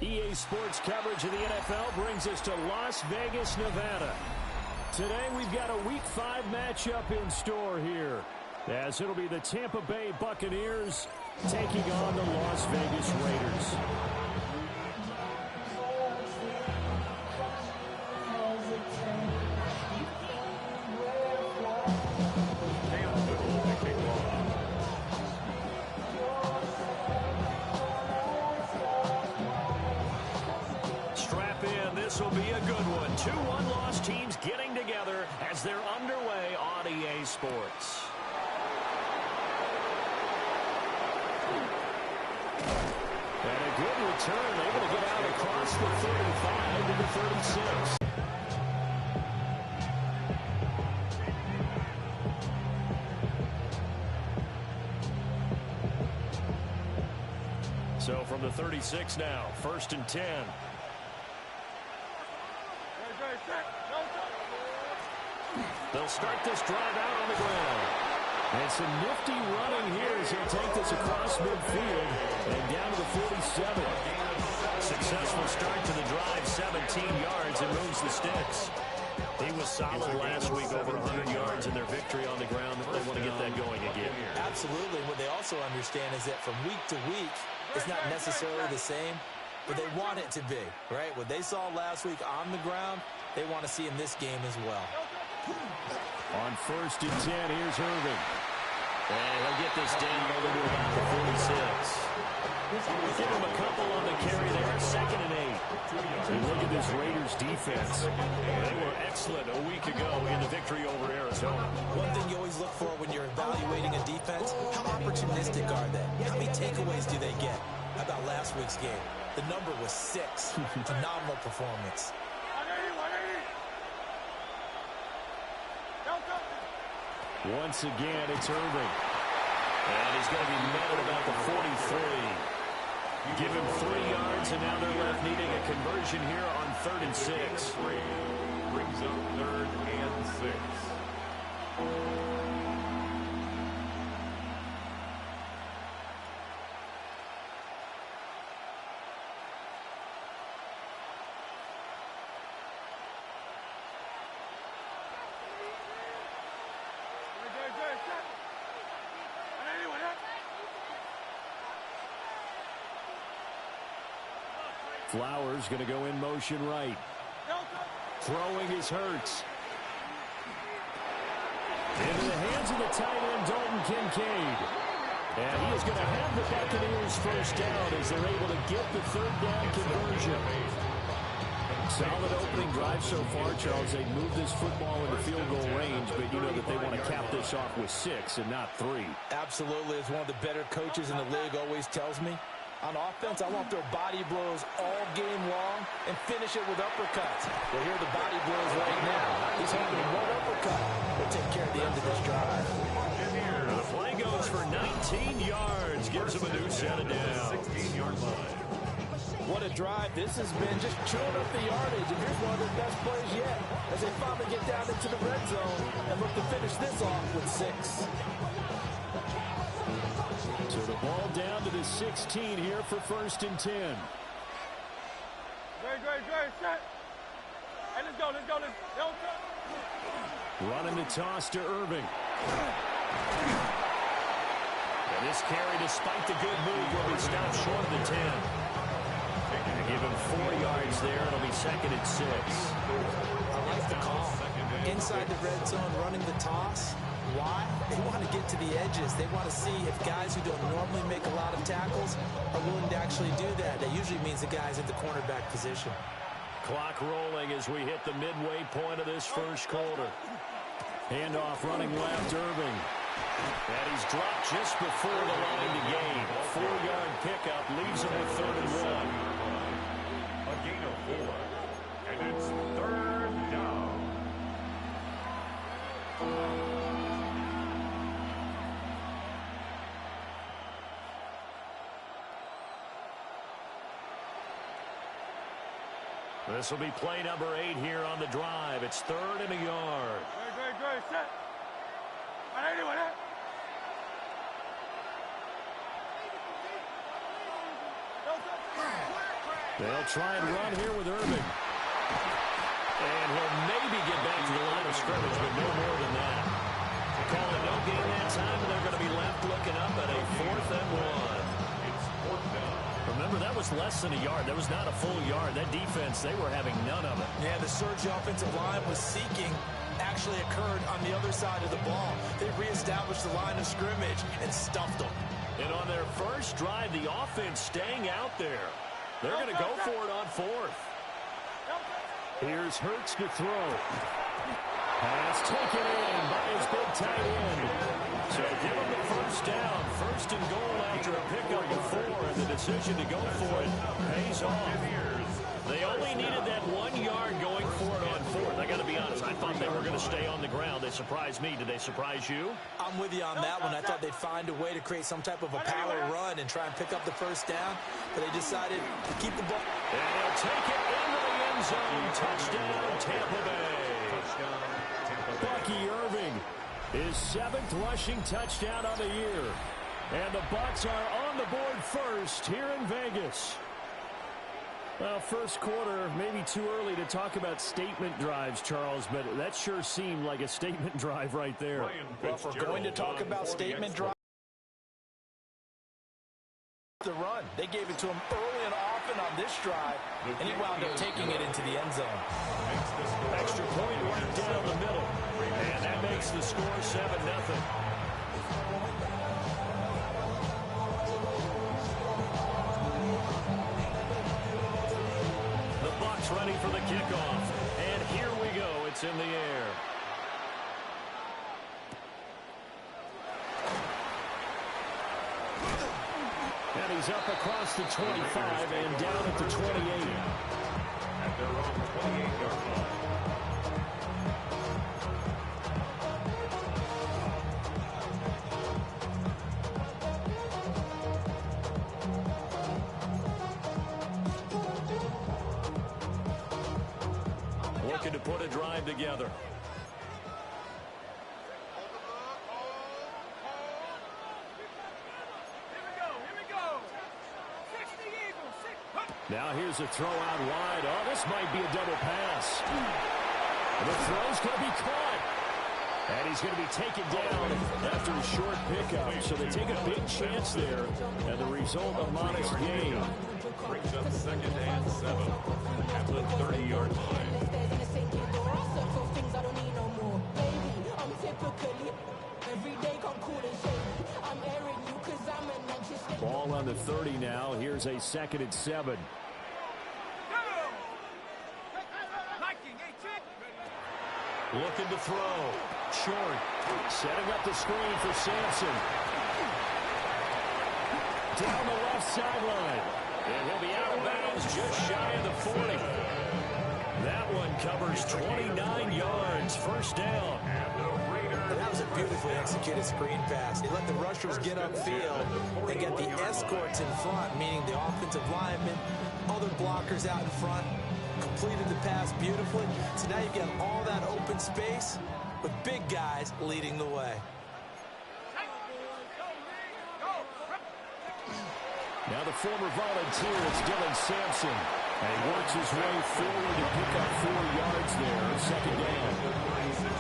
EA Sports coverage of the NFL brings us to Las Vegas, Nevada. Today we've got a Week 5 matchup in store here, as it'll be the Tampa Bay Buccaneers taking on the Las Vegas Raiders. This will be a good one. Two one-loss teams getting together as they're underway on EA Sports. And a good return, able to get out across the 35 to the 36. So from the 36 now, 1st and 10. They'll start this drive out on the ground. And some nifty running here as he'll take this across midfield and down to the 47. Successful start to the drive, 17 yards, and moves the sticks. He was solid last week, over 100 yards in their victory on the ground. They want to get that going again. Absolutely. What they also understand is that from week to week, it's not necessarily the same, but they want it to be, right? What they saw last week on the ground, they want to see in this game as well. On 1st and 10, here's Irving. And he'll get this down over to about the 46. Give him a couple on the carry there, 2nd and 8. And look at this Raiders defense. They were excellent a week ago in the victory over Arizona. One thing you always look for when you're evaluating a defense, how opportunistic are they? How many takeaways do they get? How about last week's game? The number was 6. Phenomenal performance. Once again, it's Irving. And he's going to be met at about the 43. Give him 3 yards, and now they're left needing a conversion here on 3rd and 6. Brings up 3rd and 6. Flowers going to go in motion right. Throwing is Hurts. Into the hands of the tight end, Dalton Kincaid. And he is going to have the Buccaneers first down as they're able to get the 3rd down conversion. Solid opening drive so far, Charles. They moved this football into field goal range, but you know that they want to cap this off with 6 and not 3. Absolutely. As one of the better coaches in the league always tells me, on offense, I want their body blows all game long and finish it with uppercuts. Well, here are the body blows right now. He's hoping one uppercut will take care of the end of this drive. The play goes for 19 yards. Gives him a new set of downs. 16-yard line. What a drive this has been, just chewing up the yardage. And here's one of their best plays yet as they finally get down into the red zone and look to finish this off with 6. So the ball down to the 16 here for 1st and 10. Great, set. Hey, let's go. Running the toss to Irving. And this carry, despite the good move, will be stopped short of the 10. And give him 4 yards there. It'll be 2nd and 6. I like the call. Inside the red zone, running the toss. Why? They want to get to the edges. They want to see if guys who don't normally make a lot of tackles are willing to actually do that. That usually means the guys at the cornerback position. Clock rolling as we hit the midway point of this first quarter. Handoff running left, Irving. And he's dropped just before the line to gain. 4-yard pickup leaves him with 3rd and 1. A gain of 4. And it's 3rd down. This will be play number 8 here on the drive. It's 3rd and a yard. Great, set. They'll try and run here with Irving. And he'll maybe get back to the line of scrimmage, but no more than that. Calling no gain that time, and they're going to be left looking up at a 4th and 1. Remember, that was less than a yard. That was not a full yard. That defense, they were having none of it. Yeah, the surge offensive line was seeking actually occurred on the other side of the ball. They reestablished the line of scrimmage and stuffed them. And on their first drive, the offense staying out there. They're going to go for it on 4th. Here's Hurts to throw. Pass taken in by his big tight end. So give him the first down. 1st and goal after a pickup before, and the decision to go for it pays off. They only needed that 1 yard going for it on 4th. I got to be honest, I thought they were going to stay on the ground. They surprised me. Did they surprise you? I'm with you on that one. I thought they'd find a way to create some type of a power run and try and pick up the first down, but they decided to keep the ball. And he'll take it into the end zone. Touchdown, Tampa Bay. Bucky Irving, his 7th rushing touchdown of the year. And the Bucs are on the board first here in Vegas. Well, first quarter, maybe too early to talk about statement drives, Charles, but that sure seemed like a statement drive right there. Well, if we're going to talk about statement drives, the run. They gave it to him early and often on this drive, and he wound up taking it into the end zone. Extra point right down the middle, and that makes the score 7-0. Ready for the kickoff. And here we go. It's in the air. And he's up across the 25 and down at the 28. At their own 28-yard line. Looking to put a drive together. Now here's a throw out wide. Oh, this might be a double pass. The throw's going to be caught. And he's going to be taken down after a short pickup. So they take a big chance there. And the result, a modest gain. Brings up 2nd and 7 at the 30-yard line. Ball on the 30 now. Here's a 2nd and 7. Looking to throw. Short. Setting up the screen for Sampson. Down the left sideline. And he'll be out of bounds just shy of the 40. That one covers 29 yards. First down. That was a beautifully executed screen pass. They let the rushers get upfield and get the escorts in front, meaning the offensive linemen, other blockers out in front, completed the pass beautifully. So now you've got all that open space with big guys leading the way. Now the former volunteer is Dylan Sampson. And he works his way forward to pick up 4 yards there. 2nd down.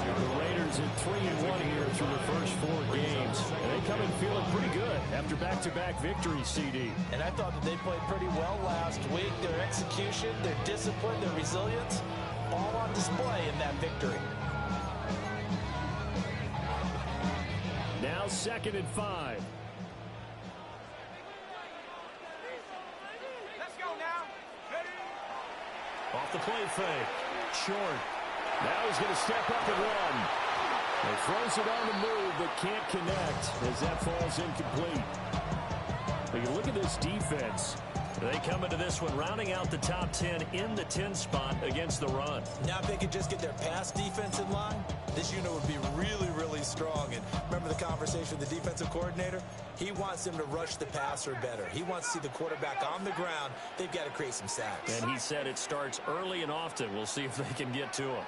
The Raiders at 3-1 here through the first 4 games. And they come in feeling pretty good after back-to-back victories, CD. And I thought that they played pretty well last week. Their execution, their discipline, their resilience, all on display in that victory. Now 2nd and 5. Off the play fake. Short. Now he's going to step up and run. He throws it on the move, but can't connect as that falls incomplete. But you look at this defense. They come into this one rounding out the top 10 in the 10 spot against the run. Now if they could just get their pass defense in line, this unit would be really, really strong. And remember the conversation with the defensive coordinator? He wants them to rush the passer better. He wants to see the quarterback on the ground. They've got to create some sacks. And he said it starts early and often. We'll see if they can get to him.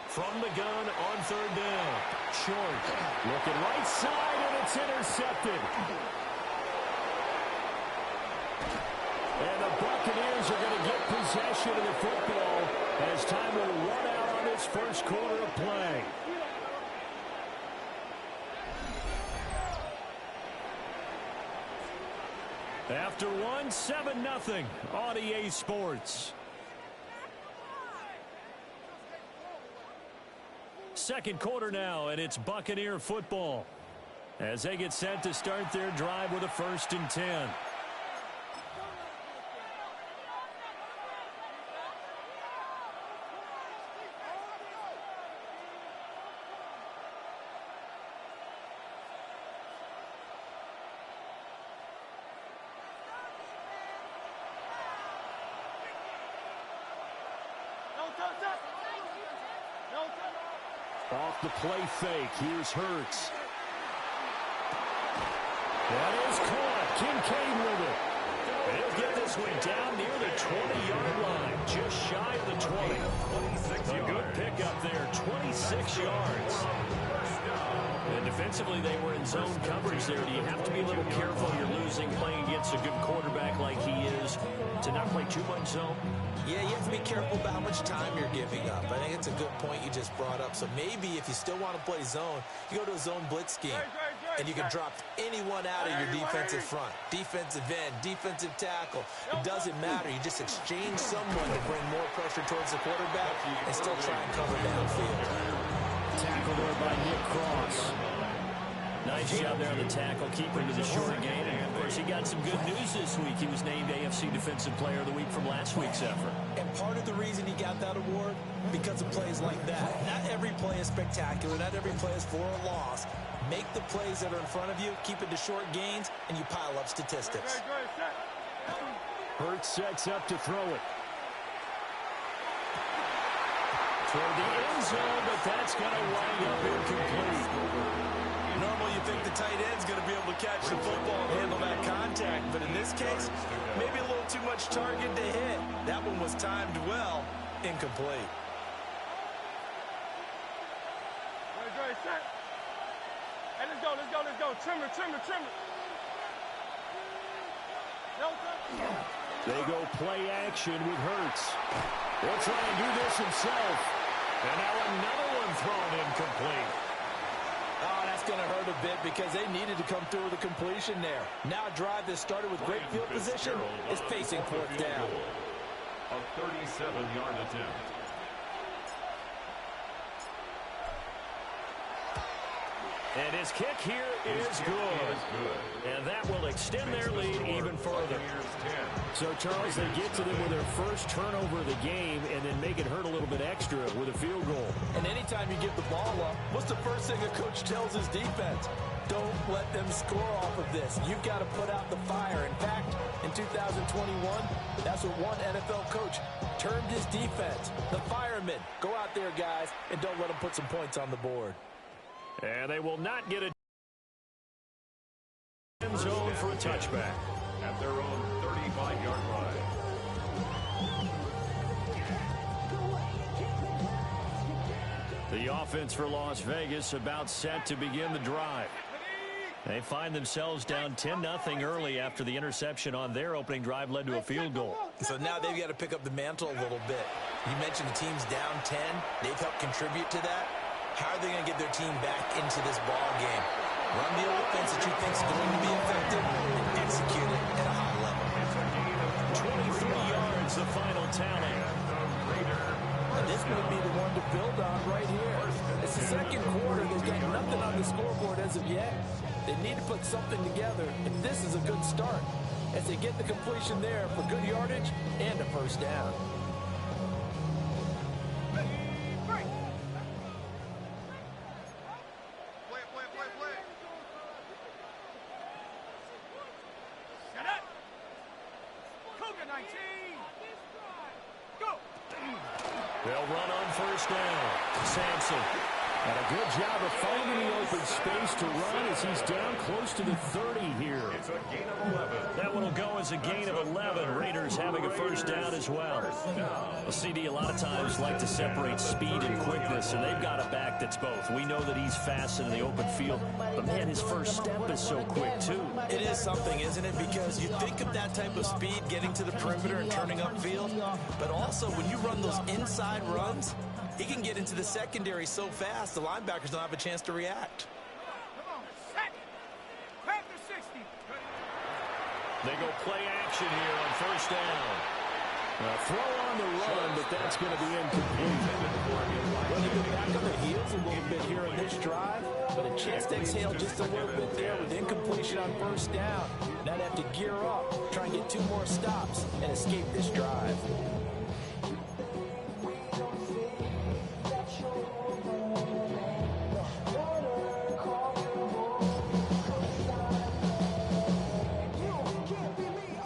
From the gun on 3rd down. short. Looking right side, and it's intercepted. And the Buccaneers are going to get possession of the football as time will run out on this first quarter of play. After one, 7-0 on EA Sports. Second quarter now, and it's Buccaneer football as they get set to start their drive with a 1st and 10. Off the play fake. Here's Hurts. That is caught. Kincaid with it. They'll get this one down near the 20-yard line. Just shy of the 20. A good pickup there. 26 yards. And defensively, they were in zone coverage there. Do you have to be a little careful? You're losing playing against a good quarterback like he is to not play too much zone? Yeah, you have to be careful about how much time you're giving up. I think it's a good point you just brought up. So maybe if you still want to play zone, you go to a zone blitz scheme. And you can drop anyone out of your defensive front. Defensive end, defensive tackle. It doesn't matter. You just exchange someone to bring more pressure towards the quarterback and still try and cover downfield. Tackled there by Nick Cross. Nice job there on the tackle, keeping to the short game. And of course, he got some good news this week. He was named AFC Defensive Player of the Week from last week's effort. And part of the reason he got that award, because of plays like that. Not every play is spectacular. Not every play is for a loss. Make the plays that are in front of you, keep it to short gains, and you pile up statistics. Hurts sets up to throw it. Toward the end zone, but that's going to wind up incomplete. Normally you think the tight end's going to be able to catch the football and handle that contact, but in this case, maybe a little too much target to hit. That one was timed well, incomplete. Set. Hey, let's go, let's go, let's go. Trimmer, trimmer, trimmer. They go play action with Hurts. He'll try and do this himself. And now another one thrown incomplete. Oh, that's going to hurt a bit because they needed to come through with a completion there. Now a drive that started with great field position is facing 4th down. A 37-yard attempt. And his kick here is good. And that will extend their lead even further. So, Charles, they get to them with their first turnover of the game and then make it hurt a little bit extra with a field goal. And anytime you give the ball up, what's the first thing a coach tells his defense? Don't let them score off of this. You've got to put out the fire. In fact, in 2021, that's what one NFL coach termed his defense. The firemen. Go out there, guys, and don't let them put some points on the board. And they will not get a end zone for a touchback. At their own 35-yard line. The offense for Las Vegas about set to begin the drive. They find themselves down 10-0 early after the interception on their opening drive led to a field goal. So now they've got to pick up the mantle a little bit. You mentioned the team's down 10. They've helped contribute to that. How are they going to get their team back into this ball game? Run the offense that you think is going to be effective and execute it at a high level. 23 yards, the final tally. And this may be the one to build on right here. It's the second quarter. They've got nothing on the scoreboard as of yet. They need to put something together, and this is a good start as they get the completion there for good yardage and a first down. They'll run on first down. Sampson And a good job of finding the open space to run as he's down close to the 30 here. It's a gain of 11. That one will go as a gain of 11. Raiders having a first down as well. Well, CD a lot of times like to separate speed and quickness, and they've got a back that's both. We know that he's fast in the open field, but, man, his first step is so quick, too. It is something, isn't it? Because you think of that type of speed getting to the perimeter and turning upfield, but also when you run those inside runs, he can get into the secondary so fast, the linebackers don't have a chance to react. Come on, set. Panther 60. They go play action here on first down. Throw on the run, but that's going to be incomplete. Well, they've been back on their heels a little bit here in this drive, but a chance to exhale just a little bit there with incompletion on first down. Now they have to gear up, try and get 2 more stops, and escape this drive.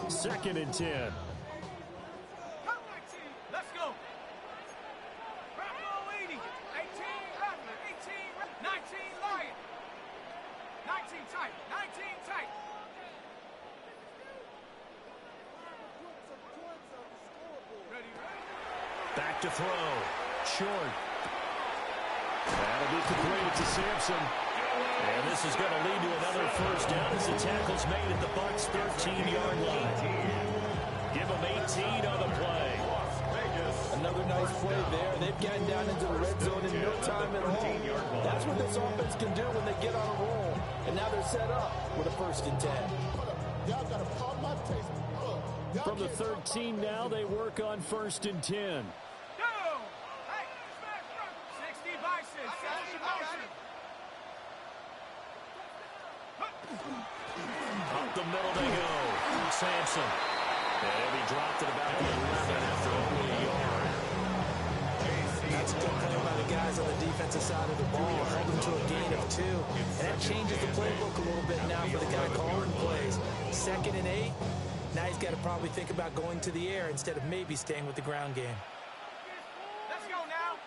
Second and 10. Come, 19. Let's go. Bravo 80. 18 Rattler. 18 19 Lion. 19 tight. 19 tight. Ready, ready. Back to throw. Short. That'll be completed to Sampson. And this is going to lead to another first down as the tackle's made at the Bucs' 13-yard line. Give them 18 on the play. Another nice play there. They've gotten down into the red zone in no time at all. That's what this offense can do when they get on a roll. And now they're set up with a first and 10. From the 13 now, they work on first and 10. Go. Hey, smash front. 60 bison. 60 bison. Up the middle they go. Sampson. And he dropped it about the 11 after only a yard. That's a good play by the guys on the defensive side of the ball. Held them to a gain of 2. And that changes the playbook a little bit now for the guy calling plays. 2nd and 8. Now he's got to probably think about going to the air instead of maybe staying with the ground game. Let's go now.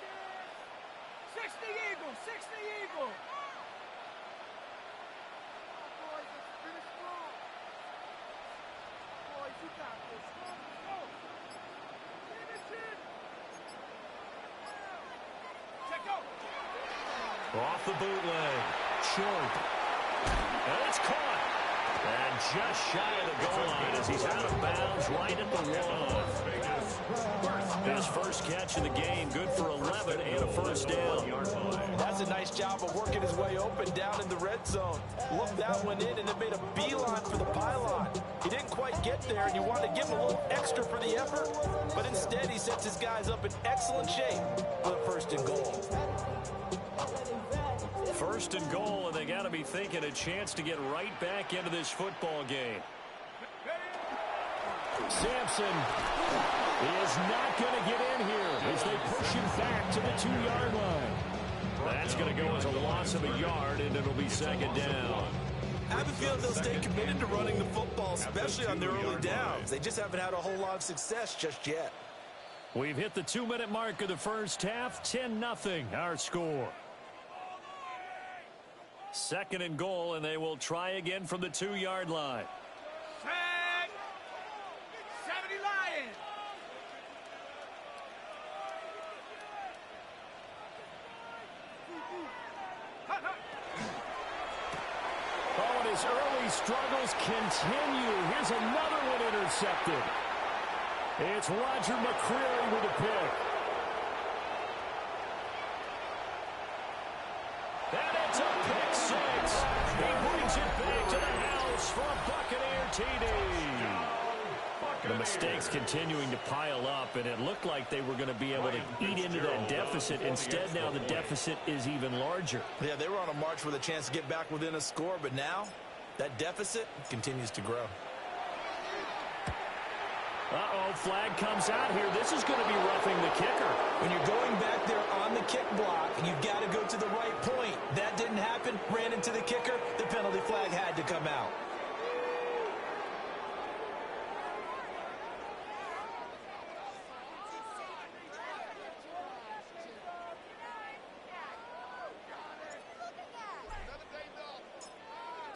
60 Eagle. 60 Eagle. Off the bootleg. Short. And it's caught. And just shy of the goal line as he's out of bounds right at the 1. His first catch of the game, good for 11 and a first down. That's a nice job of working his way open down in the red zone. Looked that one in and then made a beeline for the pylon. He didn't quite get there, and you want to give him a little extra for the effort, but instead he sets his guys up in excellent shape for the first and goal. First and goal, and they got to be thinking a chance to get right back into this football game. Sampson is not going to get in here as they push him back to the 2-yard line. That's going to go as a loss of a yard, and it'll be second down. I have a feeling they'll stay committed to running the football, especially on their early downs. They just haven't had a whole lot of success just yet. We've hit the 2-minute mark of the first half. 10-0 our score. Second and goal, and they will try again from the 2-yard line. Set. 70 Lions. Oh, and his early struggles continue. Here's another one intercepted. It's Roger McCreary with a pick. And it's a pick 6. He brings it back to the house for a Buccaneer TD. The mistakes continuing to pile up, and it looked like they were going to be able to eat into that deficit. Instead, now the deficit is even larger. Yeah, they were on a march with a chance to get back within a score, but now that deficit continues to grow. Uh-oh, flag comes out here. This is going to be roughing the kicker. When you're going back there on the kick block, you've got to go to the right point. That didn't happen. Ran into the kicker. The penalty flag had to come out.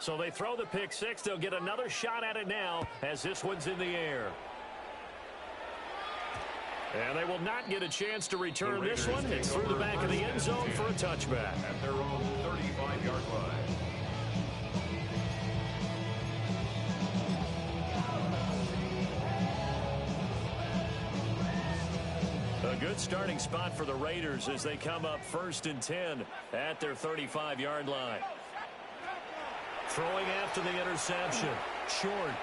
So they throw the pick six. They'll get another shot at it now as this one's in the air. And they will not get a chance to return this one. It's through the back of the end zone for a touchback. At their own 35-yard line. A good starting spot for the Raiders as they come up 1st and 10 at their 35-yard line. Throwing after the interception. Short.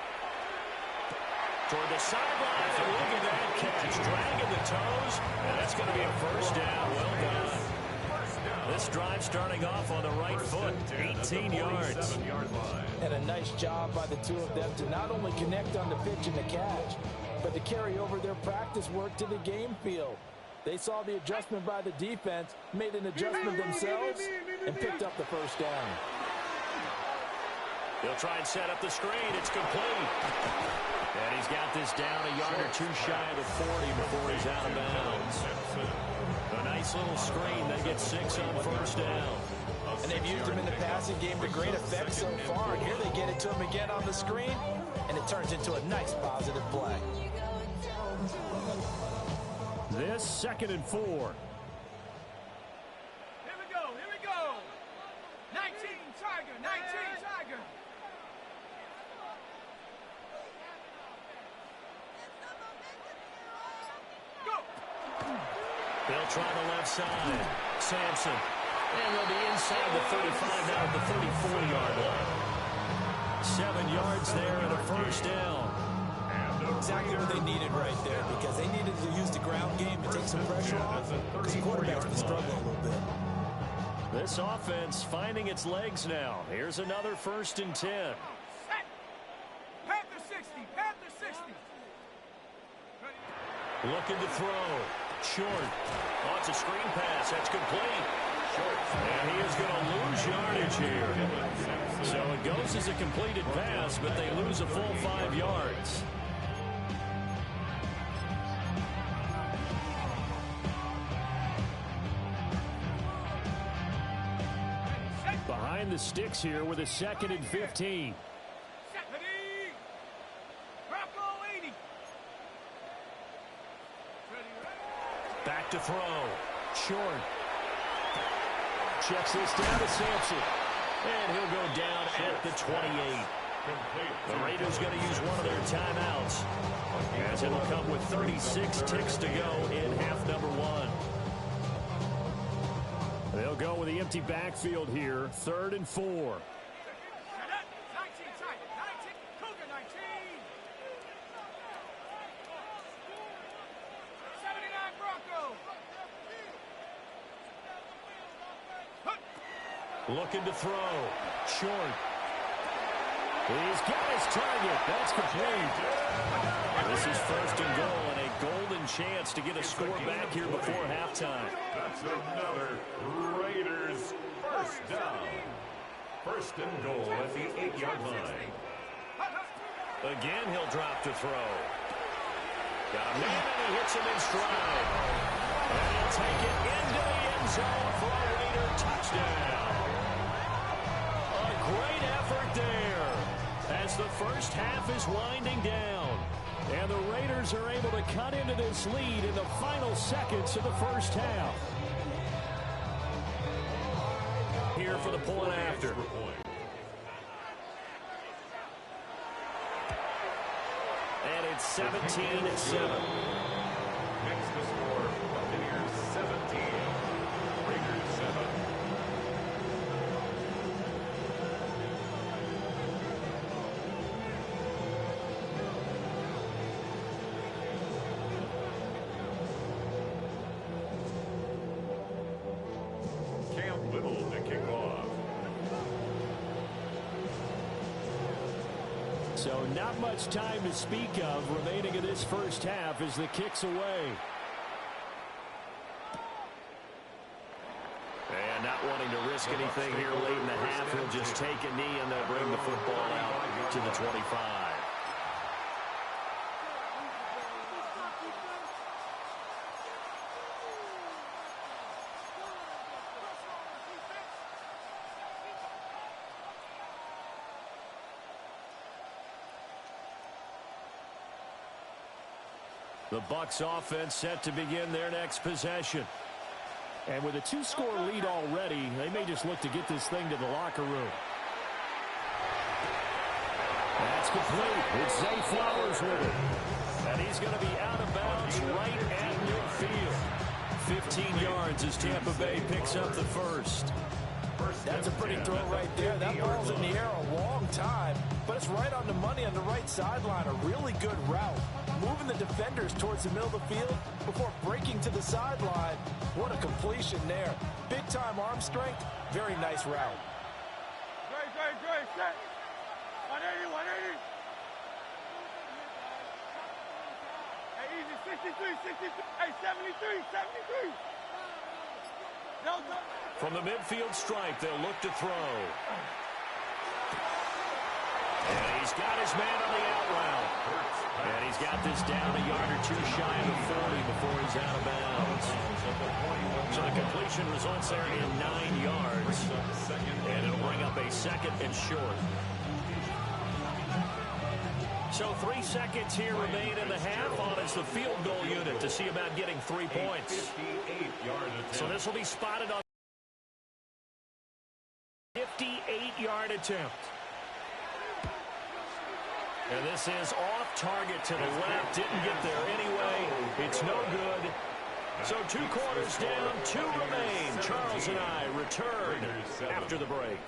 Toward the sideline, and look at that catch. Dragging the toes, and that's going to be a first down. Well done. This drive starting off on the right foot, 18 yards. And a nice job by the two of them to not only connect on the pitch and the catch, but to carry over their practice work to the game field. They saw the adjustment by the defense, made an adjustment themselves, and picked up the first down. They'll try and set up the screen. It's complete. And he's got this down a yard or two shy of the 40 before he's out of bounds. A nice little screen. They get 6 on first down. And they've used him in the passing game to great effect so far. And here they get it to him again on the screen, and it turns into a nice positive play. This 2nd and 4. Here we go, here we go. 19 Tiger, 19 Tiger. Go. They'll try the left side. Sampson. And they'll be inside the 35 now at the 34-yard line. 7 yards there and a first down. Exactly what they needed right there, because they needed to use the ground game to take some pressure off, because the quarterback's been struggling a little bit. This offense finding its legs now. Here's another 1st and 10. Set. Panther 60, Panther 60. Looking to throw. Short. Oh, it's a screen pass. That's complete. And he is going to lose yardage here. So it goes as a completed pass, but they lose a full 5 yards. Behind the sticks here with a 2nd and 15. Back to throw. Short. Checks this down to Sampson. And he'll go down at the 28. The Raiders going to use one of their timeouts, as it'll come with 36 ticks to go in half number 1. They'll go with the empty backfield here, 3rd and 4. 19 Tiger, 19 Cougar, 19. 79 Bronco. Looking to throw. Short. He's got his target. That's complete. This is 1st and goal, and a golden chance to get a score back here before halftime. That's another Raiders first down. 1st and goal at the 8-yard line. Again, he'll drop to throw. Got a man, and he hits him in stride. And he'll take it into the end zone for a Raider touchdown. A great effort there as the first half is winding down. And the Raiders are able to cut into this lead in the final seconds of the first half. Here for the point after. And it's 17-7. Next to score, Buccaneers 17, Raiders 7. Cam Little to kick off. So not much time to speak of remaining in this first half as the kick's away. And not wanting to risk anything here late in the half, he'll just take a knee and they'll bring the football out to the 25. The Bucs offense set to begin their next possession. And with a 2-score lead already, they may just look to get this thing to the locker room. That's complete. It's Zay Flowers with it. And he's going to be out of bounds right at midfield. 15 yards as Tampa Bay picks up the first. That's a pretty throw right there. That ball's in the air a long time, but it's right on the money on the right sideline. A really good route. Moving the defenders towards the middle of the field before breaking to the sideline. What a completion there. Big-time arm strength. Very nice route. Great, set. 180. Hey, easy, 63. Hey, 73. Delta. From the midfield stripe, they'll look to throw. And he's got his man on the out route. And he's got this down a yard or two shy of the 40 before he's out of bounds. So the completion results there in 9 yards. And it'll bring up a second and short. So 3 seconds here remain in the half on as the field goal unit to see about getting 3 points. So this will be spotted on 58-yard attempt. And this is off target to the left. Didn't get there anyway. It's no good. So 2 quarters down, 2 remain. Charles and I return after the break.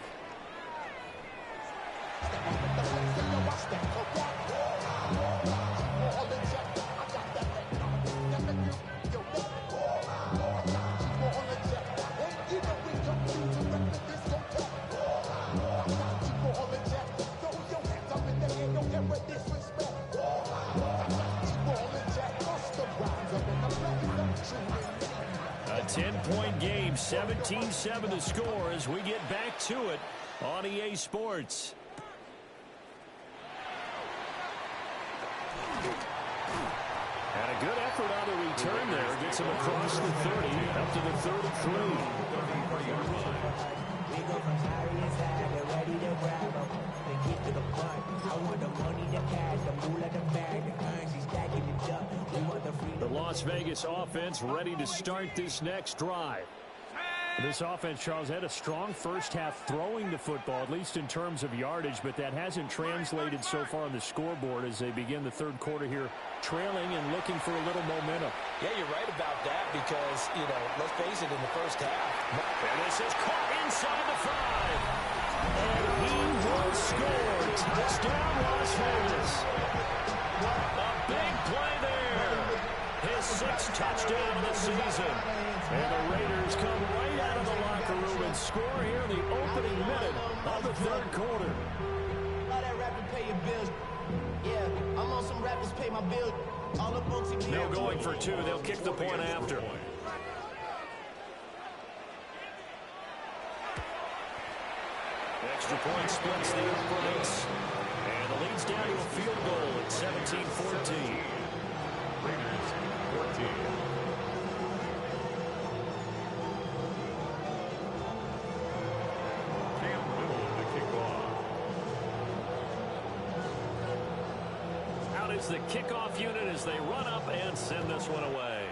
A 10-point game, 17-7 to score as we get back to it on EA Sports. And a good effort on the return there. Gets him across the 30, up to the 33. The Las Vegas offense ready to start this next drive. This offense, Charles, had a strong first half throwing the football, at least in terms of yardage, but that hasn't translated so far on the scoreboard as they begin the third quarter here, trailing and looking for a little momentum. Yeah, you're right about that because, let's face it, in the first half. And this is caught inside the 5. And he will score. Touchdown, Las Vegas. A big play there. His 6th touchdown of the season. And the Raiders come right out of the locker room and score here in the opening minute of the third quarter. All that rapping pay your bills. Yeah, I'm on some rappers pay my bills. All the books. No going for 2. They'll kick the point after. Extra point splits the uprights. And the lead's down to a field goal at 17-14. Raiders 14. Out is the kickoff unit as they run up and send this one away.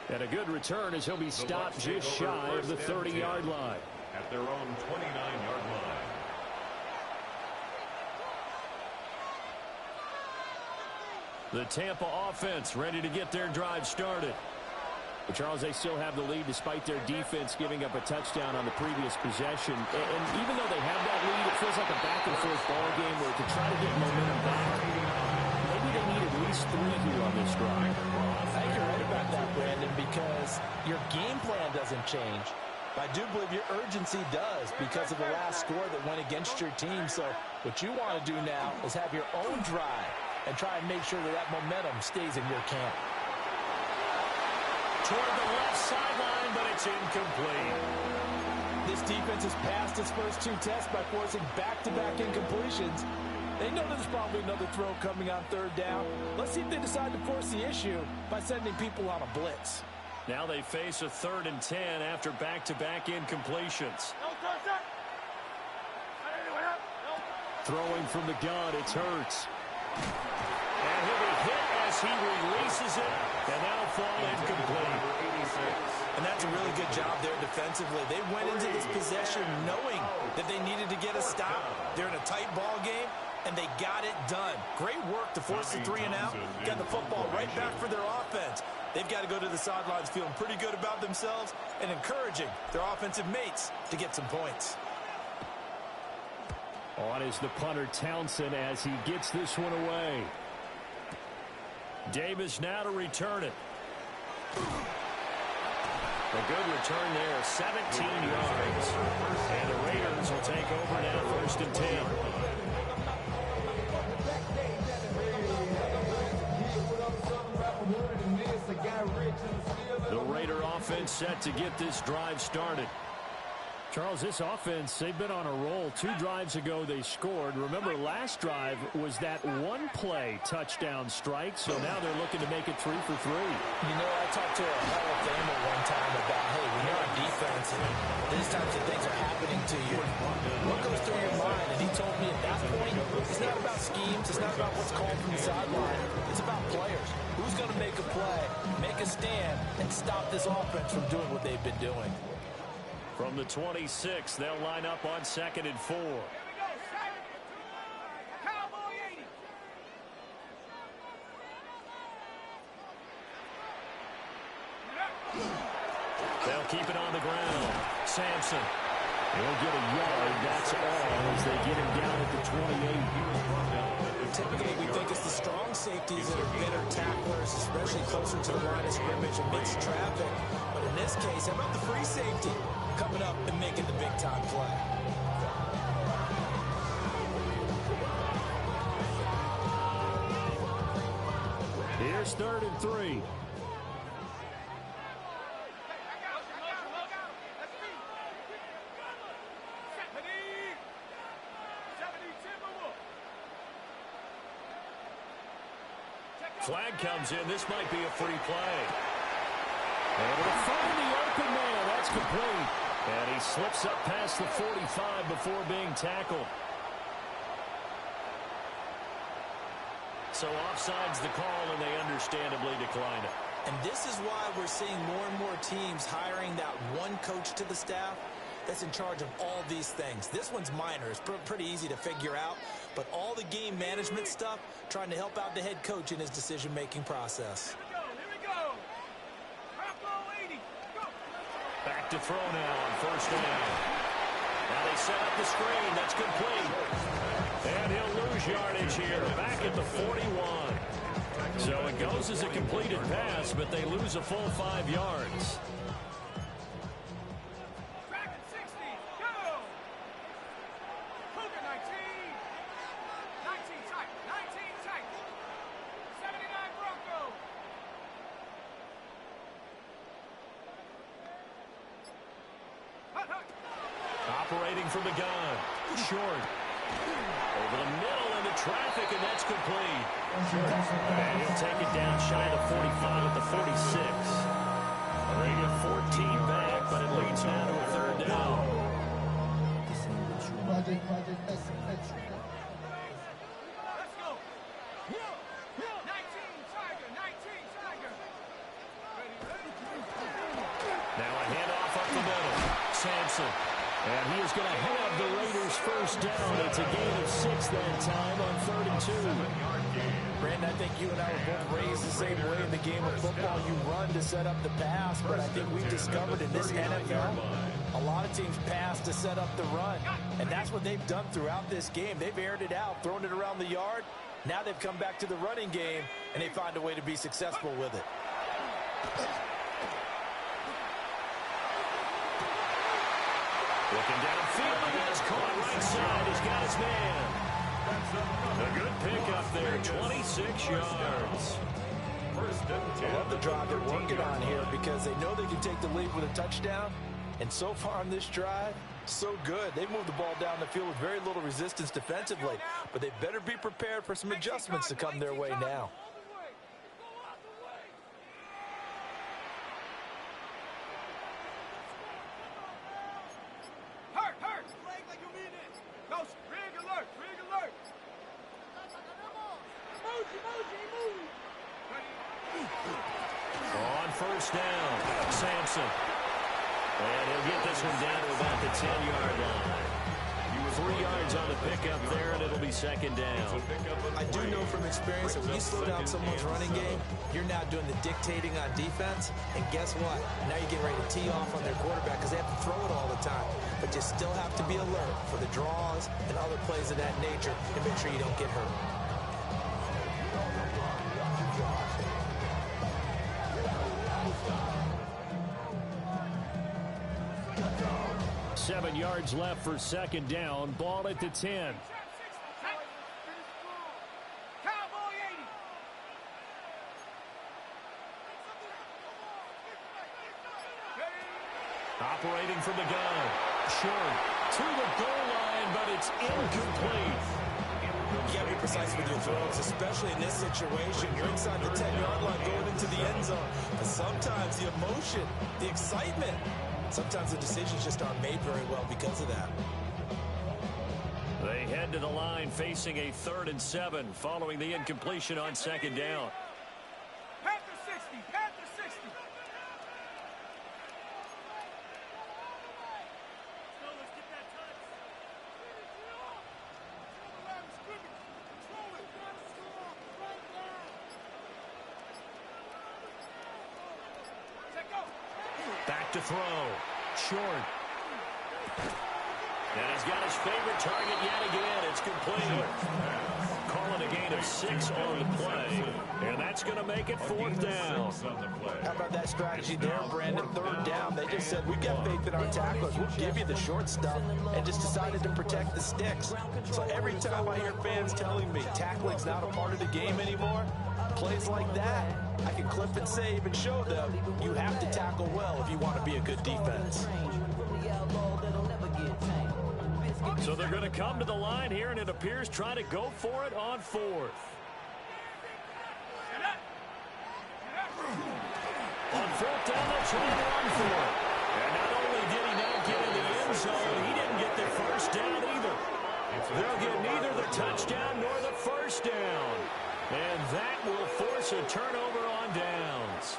And a good return as he'll be stopped just shy of the 30-yard line. At their own 29-yard line. The Tampa offense ready to get their drive started. But Charles, they still have the lead despite their defense giving up a touchdown on the previous possession. And even though they have that lead, it feels like a back-and-forth ball game where to try to get momentum back, maybe they need at least 3 here on this drive. I think you're right about that, Brandon, because your game plan doesn't change. I do believe your urgency does because of the last score that went against your team. So what you want to do now is have your own drive and try and make sure that that momentum stays in your camp. Toward the left sideline, but it's incomplete. This defense has passed its first 2 tests by forcing back-to-back incompletions. They know there's probably another throw coming on 3rd down. Let's see if they decide to force the issue by sending people on a blitz. Now they face a 3rd and 10 after back-to-back incompletions. Throwing from the gun, it's Hurts. And he'll be hit as he releases it, and that'll fall incomplete. And that's a really good job there defensively. They went into this possession knowing that they needed to get a stop. They're in a tight ball game, and they got it done. Great work to force the 3 and out. Got the football right back for their offense. They've got to go to the sidelines feeling pretty good about themselves and encouraging their offensive mates to get some points. On is the punter Townsend as he gets this one away. Davis now to return it. A good return there, 17 yards. And the Raiders will take over now, 1st and 10. The Raider offense set to get this drive started. Charles, this offense, they've been on a roll. 2 drives ago, they scored. Remember, last drive was that one-play touchdown strike, so now they're looking to make it 3 for 3. You know, I talked to a Hall of Famer one time about, hey, when you're on defense and these types of things are happening to you, what goes through your mind? And he told me at that point, it's not about schemes, it's not about what's called from the sideline. It's about players. Who's going to make a play, make a stand, and stop this offense from doing what they've been doing? From the 26, they'll line up on 2nd and 4. They'll keep it on the ground. Sampson. He'll get a yard. That's all as they get him down at the 28. Typically, we think it's the strong safeties that are better tacklers, especially closer to the line of scrimmage amidst traffic. But in this case, how about the free safety coming up and making the big-time play? Here's 3rd and 3. Flag comes in. This might be a free play. And it'll find the open man. That's complete. And he slips up past the 45 before being tackled. So offside's the call, and they understandably decline it. And this is why we're seeing more and more teams hiring that one coach to the staff that's in charge of all these things. This one's minor. It's pretty easy to figure out. But all the game management stuff, trying to help out the head coach in his decision-making process. Here we go. Back to throw now on 1st down. Now they set up the screen. That's complete. And he'll lose yardage here. Back at the 41. So it goes as a completed pass, but they lose a full 5 yards. Operating from the gun. Short. Over the middle into traffic, and that's complete. And he'll take it down shy of the 45 at the 46. They get 14 back, but it leads now to a 3rd down. Now a handoff up the middle. Sampson. And he is going to have the Raiders 1st down. It's a gain of 6 that time on 3rd and 2. Brandon, I think you and I were both raised the same way in the game of football. You run to set up the pass, but I think we've discovered in this NFL, a lot of teams pass to set up the run. And that's what they've done throughout this game. They've aired it out, thrown it around the yard. Now they've come back to the running game, and they find a way to be successful with it. Looking downfield, and that's caught right side. He's got his man. A good pickup there, 26 yards. I love the drive they're working on here because they know they can take the lead with a touchdown. And so far on this drive, so good. They moved the ball down the field with very little resistance defensively. But they better be prepared for some adjustments to come their way now. Rig alert. first down. Sampson. And he'll get this one down to about the 10-yard line. 3 yards on the pickup there, and it'll be second down. I do know from experience that when you slow down someone's running game, you're now doing the dictating on defense. And guess what? Now you're getting ready to tee off on their quarterback because they have to throw it all the time. But you still have to be alert for the draws and other plays of that nature to make sure you don't get hurt. 7 yards left for second down. Ball at the 10. Operating from the gun. Short to the goal line, but it's incomplete. You got to be precise with your throws, especially in this situation. You're inside the 10-yard line going into the end zone. But sometimes the emotion, the excitement, sometimes the decisions just aren't made very well because of that. They head to the line facing a 3rd and 7 following the incompletion on second down. Panther 60, Panther 60. Let's get that touch. Back to throw. Short. And he's got his favorite target yet again. It's complete. Calling a gain of 6 on the play. And that's going to make it 4th down. How about that strategy there, Brandon? 3rd down. They just said, we've got faith in our tacklers. We'll give you the short stuff, and just decided to protect the sticks. So every time I hear fans telling me tackling's not a part of the game anymore, plays like that, I can clip and save and show them you have to tackle well if you want to be a good defense. So they're going to come to the line here, and it appears trying to go for it on 4th. On 4th down, they'll try to run for it. And not only did he not get in the end zone, he didn't get the first down either. They'll get neither the touchdown nor the first down. And that will force a turnover on downs.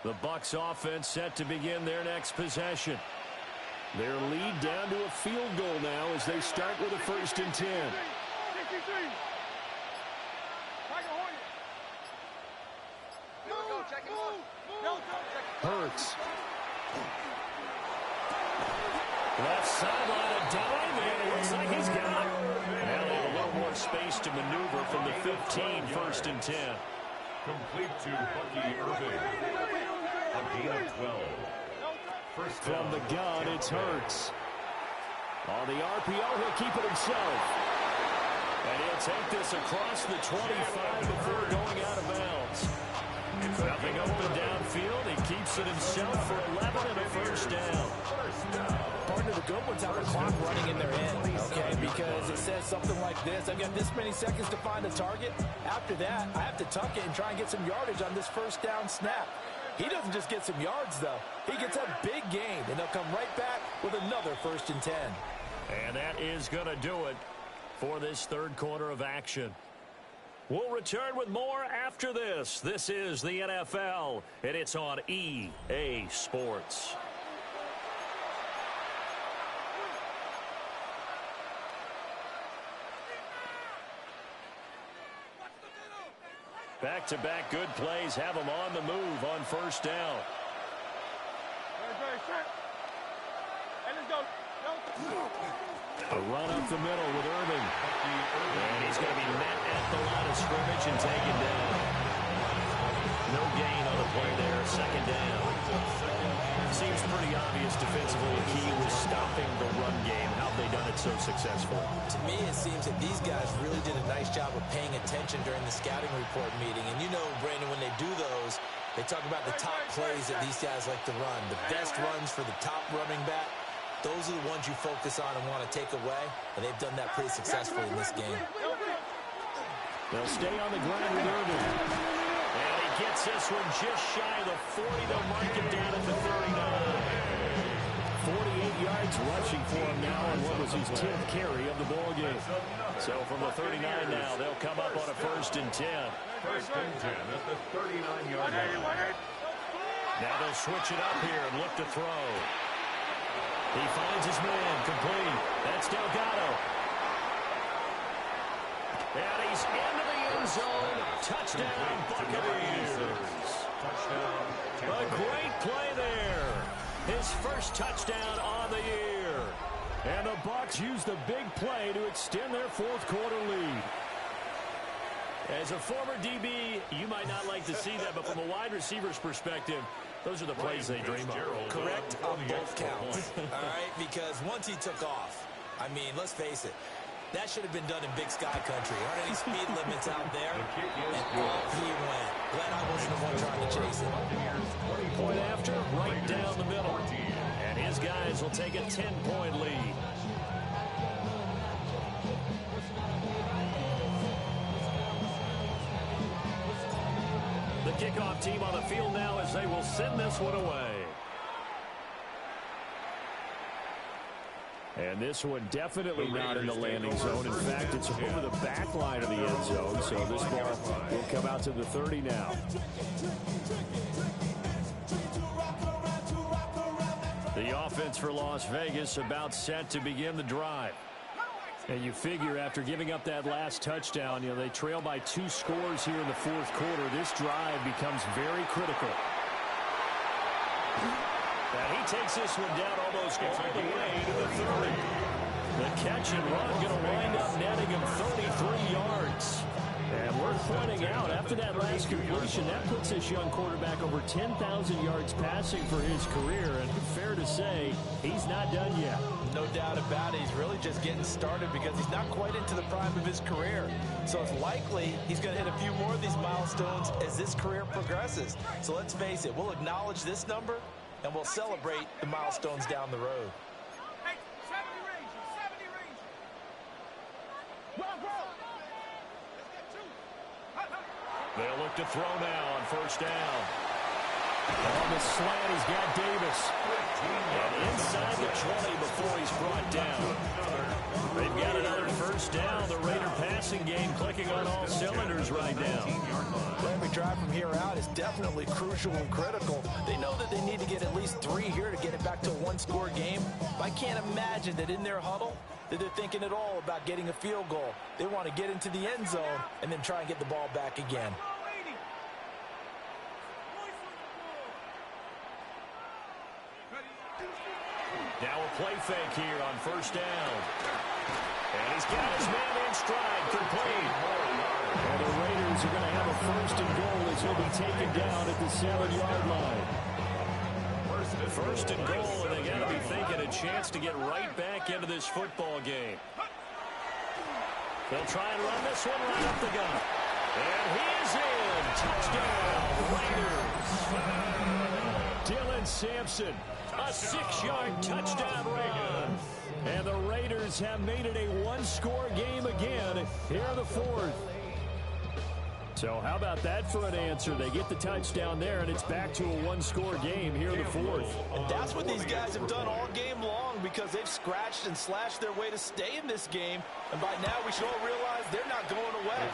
The Bucs offense set to begin their next possession. Their lead down to a field goal now as they start with a 1st and 10. Hurts. Left sideline, a dime, and it looks like he's got it. Now they have a little more space to maneuver from the 15, 1st and 10. Complete to Bucky Irving. A gain of 12. From the gun, it's Hurts. On the RPO, he'll keep it himself. And he'll take this across the 25 before going out of bounds. Nothing open downfield. He keeps it himself for 11 and a 1st down. Part of the good ones have the clock running in their end, okay? Because it says something like this. I've got this many seconds to find a target. After that, I have to tuck it and try and get some yardage on this 1st down snap. He doesn't just get some yards, though. He gets a big gain, and they'll come right back with another 1st and 10. And that is going to do it for this 3rd quarter of action. We'll return with more after this. This is the NFL, and it's on EA Sports. Back-to-back good plays have them on the move on 1st down. A run up the middle with Irving. And he's going to be met at the line of scrimmage and taken down. No gain on the play there. 2nd down. Seems pretty obvious defensively the key was stopping the run game. How have they done it so successfully? To me, it seems that these guys really did a nice job of paying attention during the scouting report meeting. And you know, Brandon, when they do those, they talk about the top plays that these guys like to run. The best runs for the top running back. those are the ones you focus on and want to take away, and they've done that pretty successfully in this game. They'll stay on the ground with Irvin. And he gets this one just shy of the 40. They'll mark it down at the 39. 48 yards rushing for him now on what was his 10th carry of the ball game. So from the 39 now, they'll come up on a 1st and 10. 1st and 10 at the 39-yard line. Now they'll switch it up here and look to throw. He finds his man, complete. That's Delgado. And he's into the end zone. Touchdown, Buccaneers. A great play there. His first touchdown on the year. And the Bucs use the big play to extend their 4th quarter lead. As a former DB, you might not like to see that, but from a wide receiver's perspective, those are the plays they dream of. Correct on both counts. All right, because once he took off, I mean, let's face it, that should have been done in Big Sky country. Aren't any speed limits out there? And off he went. Glad I wasn't the one trying to chase him. Point after, right down the middle. And his guys will take a 10-point lead. The kickoff team on the field now as they will send this one away. And this one definitely not in the landing zone. In fact, it's over the back line of the end zone. So this ball will come out to the 30 now. The offense for Las Vegas about set to begin the drive. And you figure after giving up that last touchdown, you know, they trail by 2 scores here in the 4th quarter. This drive becomes very critical. And he takes this one down almost all the way to the 30. The catch and run going to wind up netting him 33 yards. And worth pointing out, after that last completion, that puts this young quarterback over 10,000 yards passing for his career. And fair to say, he's not done yet. No doubt about it. He's really just getting started because he's not quite into the prime of his career. So it's likely he's going to hit a few more of these milestones as this career progresses. So let's face it, we'll acknowledge this number and we'll celebrate the milestones down the road. Hey, 70 range. They'll look to throw now on 1st down. On the slant, he's got Davis. And inside the 20 before he's brought down. They've got another 1st down. The Raider passing game clicking on all cylinders right now. Every drive from here out is definitely crucial and critical. They know that they need to get at least 3 here to get it back to a 1-score game. But I can't imagine that in their huddle that they're thinking at all about getting a field goal. They want to get into the end zone and then try and get the ball back again. Now a play fake here on 1st down. And he's got his man in stride, complete. And the Raiders are going to have a 1st and goal as he'll be taken down at the 7-yard line. 1st and goal, and they got to be thinking a chance to get right back into this football game. They'll try and run this one right up the gut. And he is in. Touchdown, Raiders. Dylan Sampson, a 6-yard touchdown run. And the Raiders have made it a 1-score game again here in the 4th. So how about that for an answer? They get the touchdown there, and it's back to a 1-score game here in the 4th. And that's what these guys have done all game long because they've scratched and slashed their way to stay in this game. And by now, we should all realize they're not going away.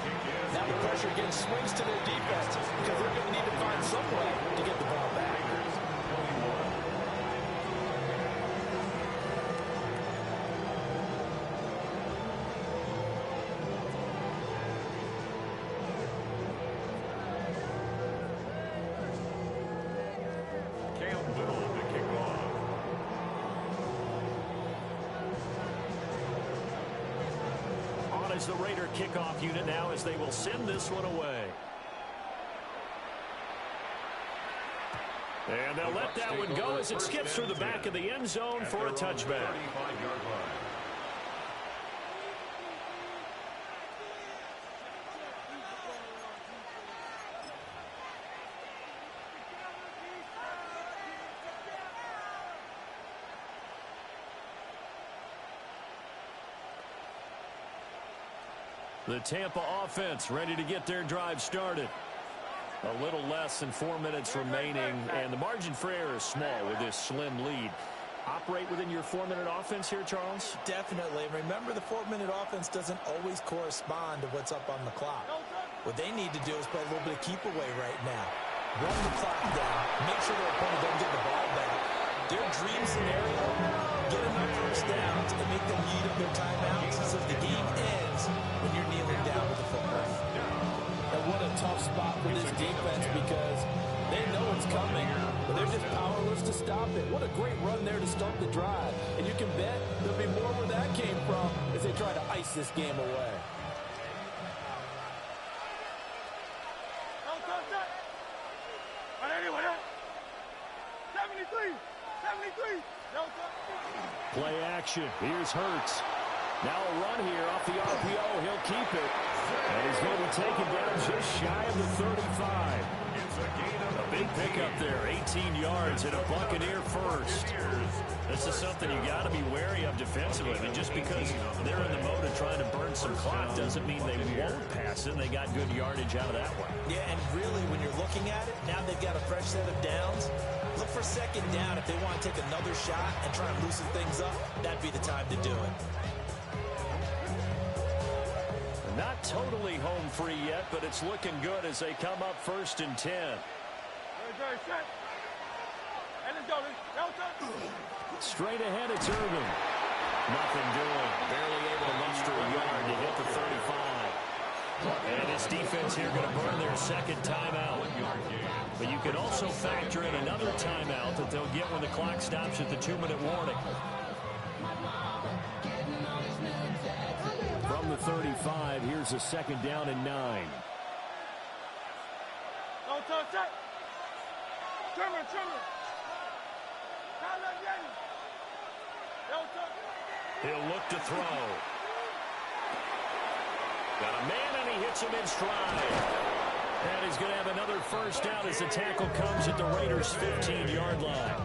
Now the pressure again swings to their defense because they're going to need to find some way to get the ball back. Is the Raider kickoff unit now as they will send this one away. And they'll let that one go as it skips through the back of the end zone for a touchback. The Tampa offense ready to get their drive started. A little less than 4 minutes remaining, and the margin for error is small with this slim lead. Operate within your 4-minute offense here, Charles? Definitely. Remember, the 4-minute offense doesn't always correspond to what's up on the clock. What they need to do is play a little bit of keep away right now. Run the clock down. Make sure their opponent doesn't get the ball back. Their dream scenario, get enough first downs and make them eat up their timeouts so the game ends when you're kneeling down with the football. And what a tough spot for this defense because they know it's coming, but they're just powerless to stop it. What a great run there to start the drive. And you can bet there'll be more where that came from as they try to ice this game away. Play action. Here's Hurts. Now a run here off the RPO. He'll keep it. And he's going to be taken down just shy of the 35. A big pickup there. 18 yards and a Buccaneer first. This is something you got to be wary of defensively. I mean, just because they're in the mode of trying to burn some clock doesn't mean they won't pass it. They got good yardage out of that one. Yeah, and really, when you're looking at it, now they've got a fresh set of downs. Look for second down if they want to take another shot and try and loosen things up. That'd be the time to do it. Not totally home free yet, but it's looking good as they come up 1st and 10. Straight ahead, it's Irvin. Nothing doing. Barely able to muster a yard to hit the 35. And this defense here going to burn their second timeout. But you can also factor in another timeout that they'll get when the clock stops at the 2-minute warning. From the 35, here's a 2nd down and 9. He'll look to throw. Got a man, and he hits him in stride. And he's going to have another first down as the tackle comes at the Raiders' 15-yard line.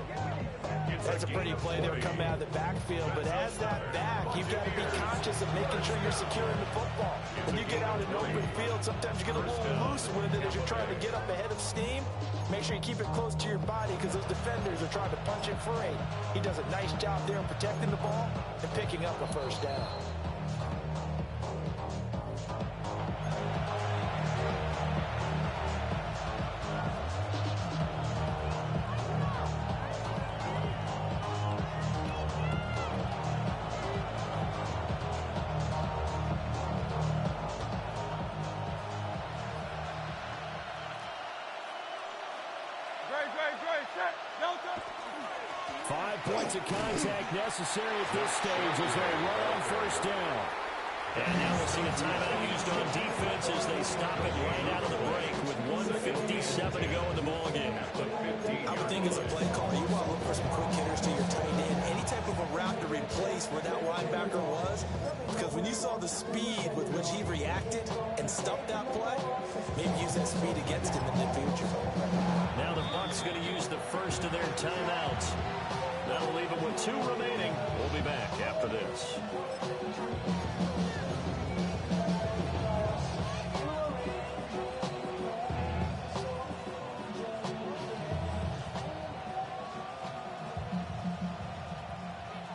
That's a pretty play there coming out of the backfield, but as that back, you've got to be conscious of making sure you're securing the football. When you get out in open field, sometimes you get a little loose with it as you're trying to get up ahead of steam. Make sure you keep it close to your body because those defenders are trying to punch it free. He does a nice job there in protecting the ball and picking up a first down. Of contact necessary at this stage as they run on first down. And now we'll see a timeout used on defense as they stop it right out of the break with 1:57 to go in the ballgame. I would think as a play call, you want to look for some quick hitters to your tight end. Any type of a route to replace where that linebacker was. Because when you saw the speed with which he reacted and stuffed that play, maybe use that speed against him in the future. Now the Bucs going to use the first of their timeouts. That'll leave them with 2 remaining. We'll be back after this.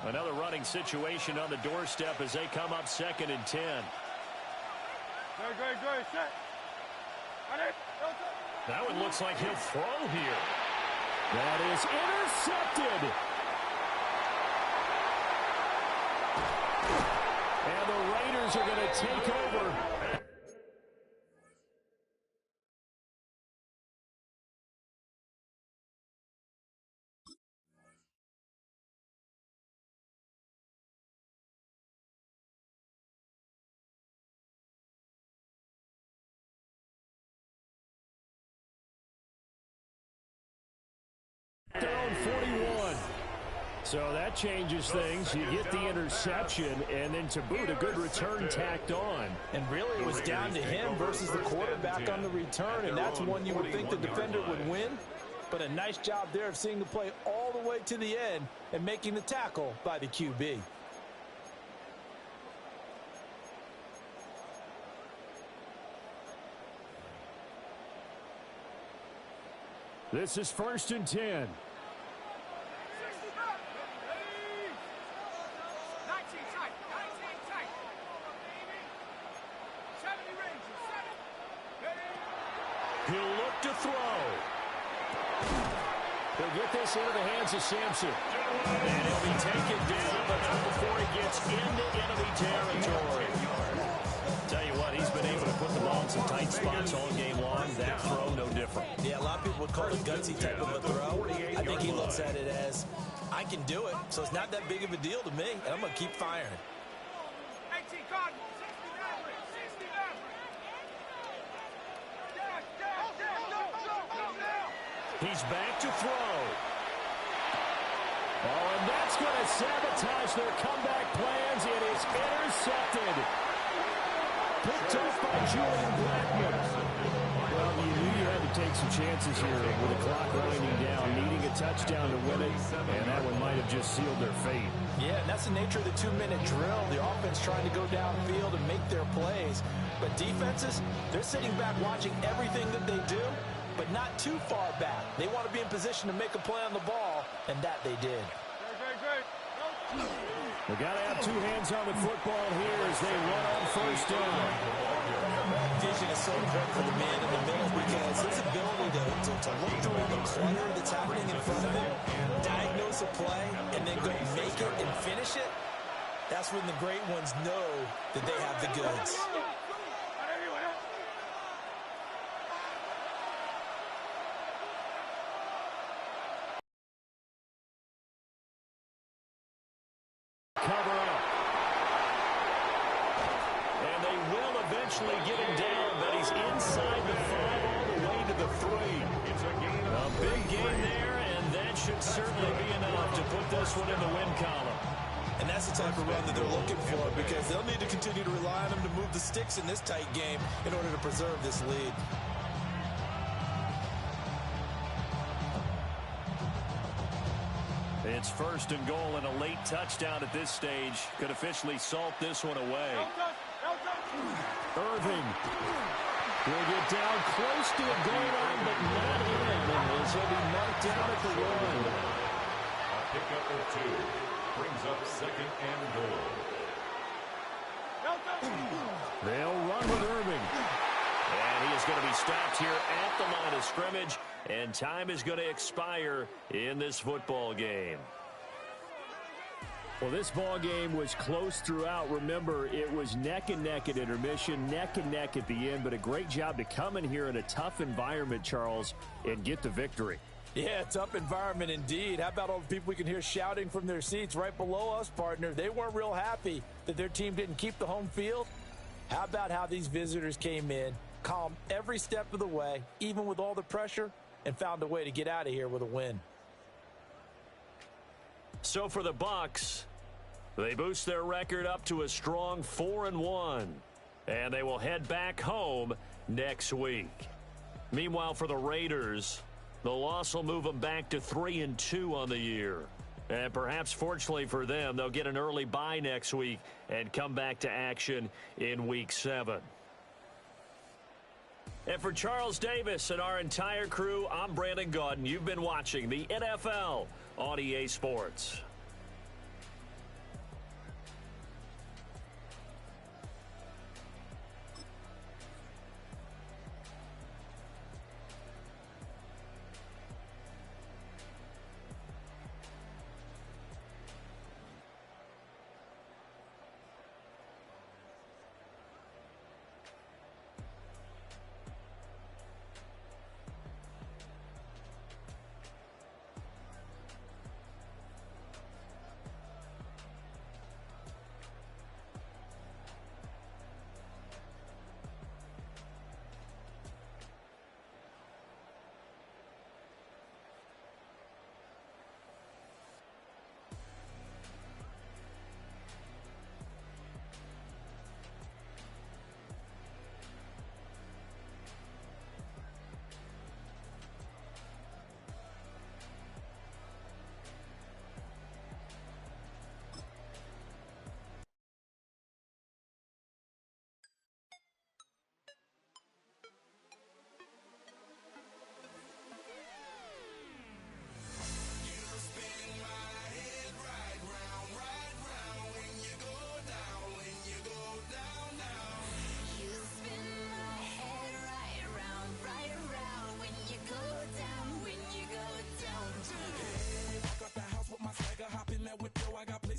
Another running situation on the doorstep as they come up 2nd and 10. Great. That one looks like he'll throw here. That is intercepted. And the Raiders are going to take over. Their own 41. So that changes things. You get the interception, and then to boot, a good return tacked on. And really, it was down to him versus the quarterback on the return, and that's one you would think the defender would win. But a nice job there of seeing the play all the way to the end and making the tackle by the QB. This is 1st and 10. 19 tight. 19 tight. 70 ranges. 7. He'll look to throw. He'll get this into the hands of Sampson. And he'll be taken down, but not before he gets into enemy territory. Tell you what, he's been able to put the ball in some tight spots all game long. That throw, no different. Yeah, a lot of people would call it a gutsy type of a throw. I think he looks at it as, I can do it, so it's not that big of a deal to me, and I'm going to keep firing. 18 Cardinals. 60 average. 60 average. He's back to throw. Oh, and that's going to sabotage their comeback plans. It is intercepted. Picked off by Julian Blackman. Well, you knew you had to take some chances here with the clock winding down, needing a touchdown to win it, and that one might have just sealed their fate. Yeah, and that's the nature of the 2-minute drill. The offense trying to go downfield and make their plays. But defenses, they're sitting back watching everything that they do, but not too far back. They want to be in position to make a play on the ball, and that they did. Great. They got to have two hands on the football here as they run on 1st down. Vision is so important for the man in the middle because his ability to look through the clutter that's happening in front of him, diagnose a play, and then go make it and finish it, that's when the great ones know that they have the goods. Cover up. And they will eventually get him down, but he's inside the 5 all the way to the 3. It's a gain A of big gain there, and that should certainly be enough to put this one in the win column. And that's the type of run that they're looking for because they'll need to continue to rely on him to move the sticks in this tight game in order to preserve this lead. It's 1st and goal, and a late touchdown at this stage could officially salt this one away. Irving will get down close to a goal line, but not in, and he'll be marked down at the 1. a pickup of 2. Brings up 2nd and goal. They'll run with Irving. And he is going to be stopped here at the line of scrimmage, and time is going to expire in this football game. Well, this ball game was close throughout. Remember, it was neck and neck at intermission, neck and neck at the end, but a great job to come in here in a tough environment, Charles, and get the victory. Yeah, tough environment indeed. How about all the people we can hear shouting from their seats right below us, partner? They weren't real happy that their team didn't keep the home field. How about how these visitors came in, calm every step of the way, even with all the pressure, and found a way to get out of here with a win. So for the Bucs, they boost their record up to a strong 4-1, and they will head back home next week. Meanwhile, for the Raiders, the loss will move them back to 3-2 on the year. And perhaps fortunately for them, they'll get an early bye next week and come back to action in Week 7. And for Charles Davis and our entire crew, I'm Brandon Gaudin. You've been watching the NFL on EA Sports.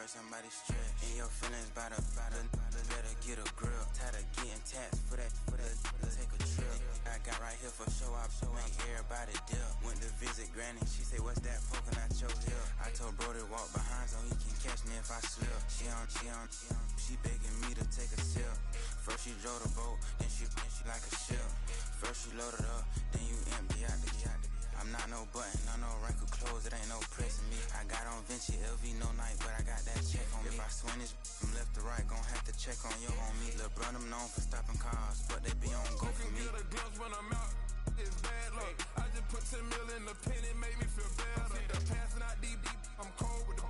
hurt somebody's stress. In your feelings by the better get a grip. Tired of getting taxed for that, take a trip. I got right here for show up, make everybody dip. Went to visit granny, she say, what's that poking out your hip? I told bro to walk behind so he can catch me if I slip. She begging me to take a sip. First she drove the boat, then she like a ship. First you load it up, then you empty out the I'm not no button, no wrinkled clothes, it ain't no pressing me. I got on Vinci, LV, no night, but I got that check on me. If I swing this from left to right, gon' have to check on your homie. Lil' bro, I'm known for stopping cars, but they be on go for me. Get a glimpse when I'm out, it's bad luck. I just put 10 mil in the pen, it made me feel better. Passing out deep, I'm cold with the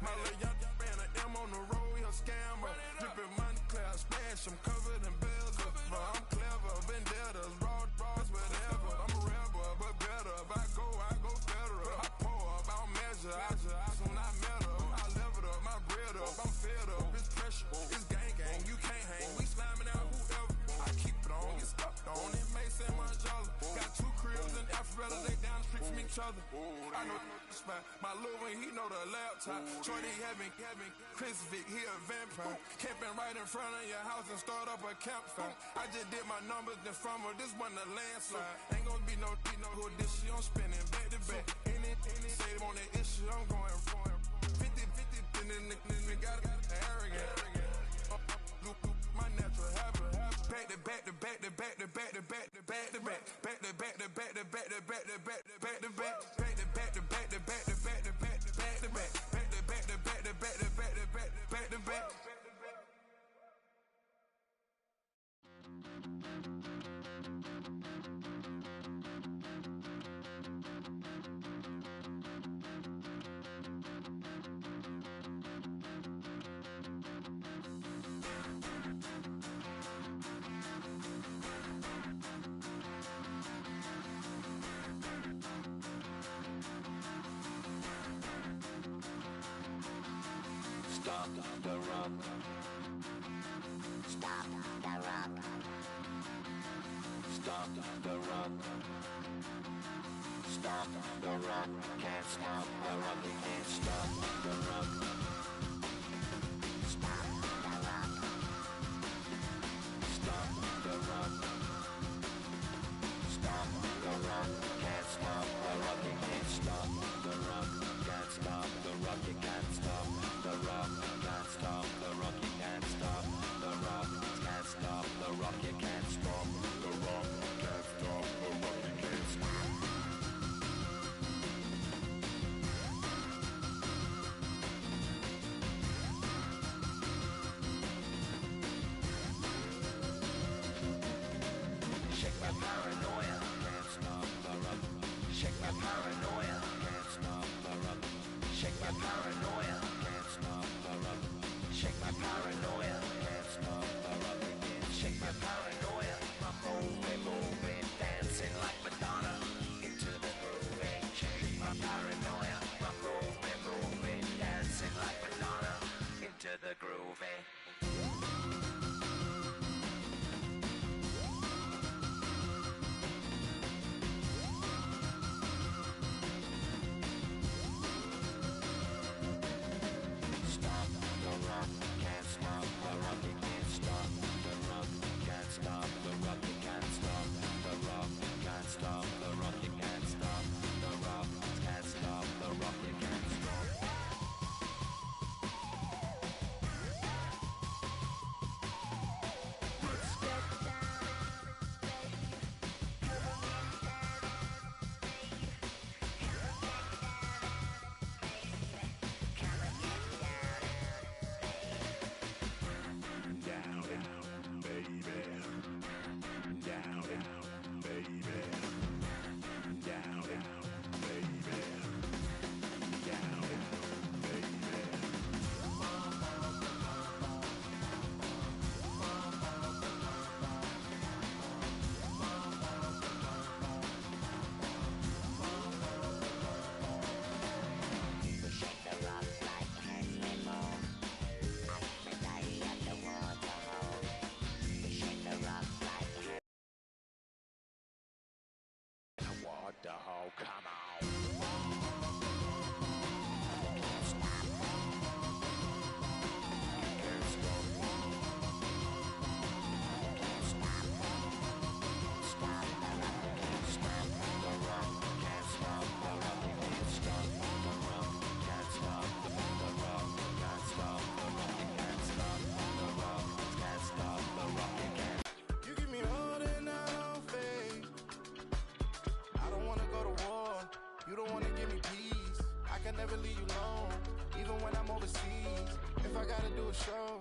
my little young ran an M on the road, he a scammer. Drippin' money, clear, splash, I'm covered in bells. But I'm clever, vendettas, raw, whatever. I'm a rebel, but better. If I go federal. I pour up, I don't measure. I soon I met her. I leveled up, my bread up, I'm fed up. It's pressure, it's gang, you can't hang. We slamming out whoever. I keep it on, get stuck on. It may say Manjala. Got 2 cribs in Alpharetta, they down the street from each other. I know the spot. My little one, he know the laptop. Shorty having Chris Vic, he a vampire. Camping right in front of your house and start up a campfire. I just did my numbers then from her, this one a landslide. Ain't gonna be no who this shit, I'm spinning back to back. Any say on that issue, I'm going 50, and then got arrogant. My natural habit. Back to back to back to back to back to back to back to back. Back to back to back to back to back to back to back to back. Back to back to back to back to back to back to back to back. Back to back to back to back to back to back to back. Stop the rock. Stop the rock. Stop the rock. Stop the rock. Can't stop the rock. You can't stop the rock. Stop the rock. Stop the rock. Stop the rock. Can't stop the rock. You can't stop the rock. Can't stop the rock. You can't stop the rock. Can't stop the rock. You can't stop the rock. Can't stop the rock. You can't stop the rock. Can't stop the rock. You can't stop. never leave you alone. Even when I'm overseas, if I gotta do a show,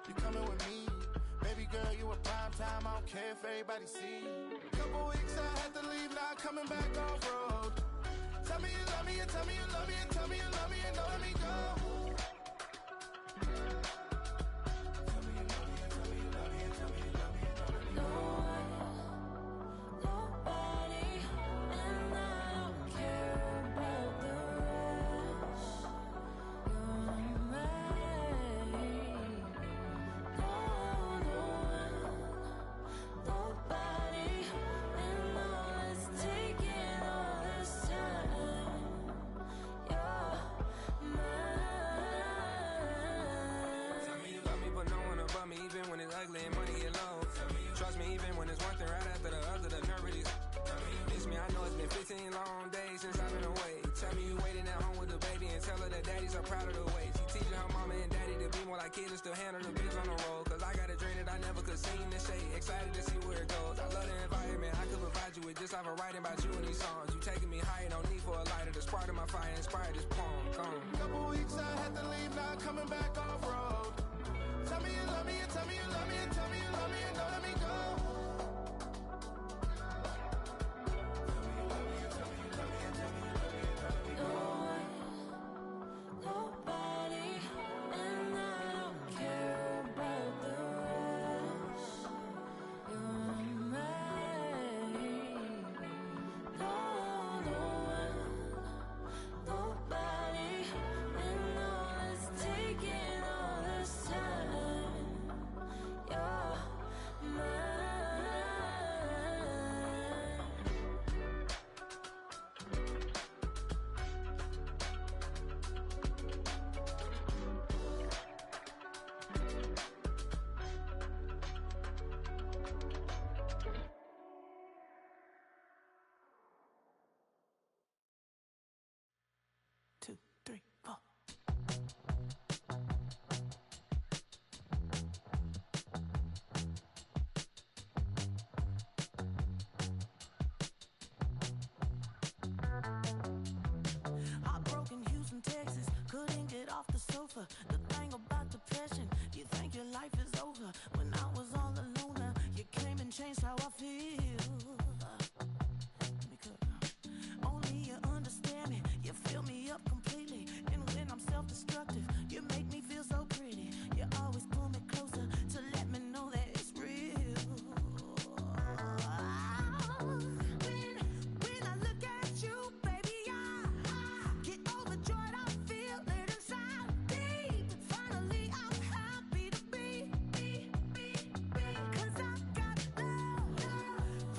you coming with me. Baby girl, you a prime time, I don't care if everybody see. Couple weeks I had to leave, now coming back off road. Tell me you love me, and tell me you love me, and tell me you love me, and don't let me go. Tell me you love me, and tell me you love me, and tell me you love me, and don't let me go. Nobody, and I don't care about the rest. You're mine. Nobody, and all is taking all this time. You're mine. Tell me you love me, but no one above me, even when it's ugly and money get low. Trust me, even when it's one thing right after the other, the nerve really. Miss me, I know it's been 15 long days since I've been away. Tell me you waiting at home with the baby and tell her that daddy's so proud of the way. She teaching her mama and daddy to be more like kids and still handle the biz on the road. Cause I got a dream that I never could see in the shade. Excited to see where it goes. I love the environment. I could provide you with just like a writing about you in these songs. You taking me higher, no need for a lighter. The spark of my fire inspired this poem. Gone. Couple weeks I had to leave, now coming back off road. Tell me you love me, and tell me you love me, and tell me you love me, and don't let me go. Nobody, and I don't care about the rest. You're mine. Nobody, and all is taking all this time. You're mine. Two, three, four. Heartbroken Houston, Texas, couldn't get off the sofa. The thing about depression, you think your life is over. When I was all alone, now you came and changed how I feel. Only you understand me, you fill me up completely. And when I'm self-destructive, you make me feel so pretty. You always pull me closer to let me know that it's real. When I look at you, baby, I get overjoyed. I feel it inside me. Finally, I'm happy to be. 'Cause I got love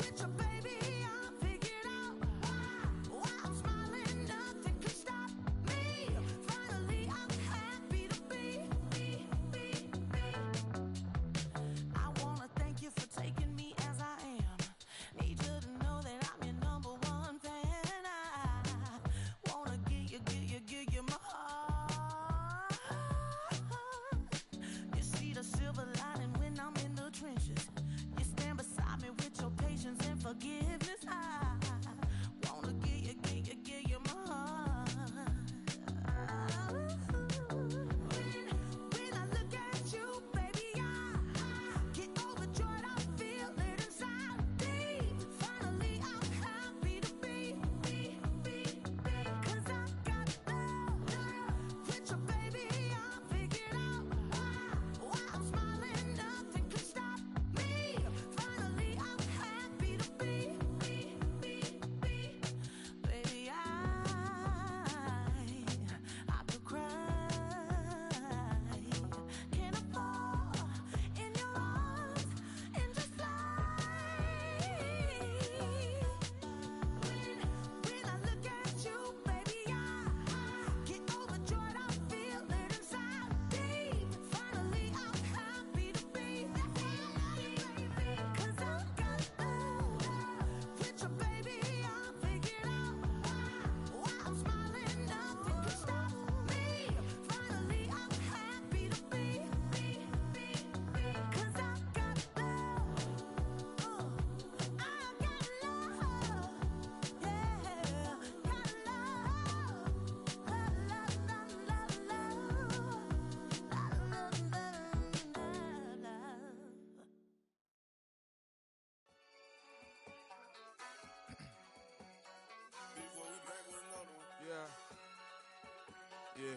Yeah.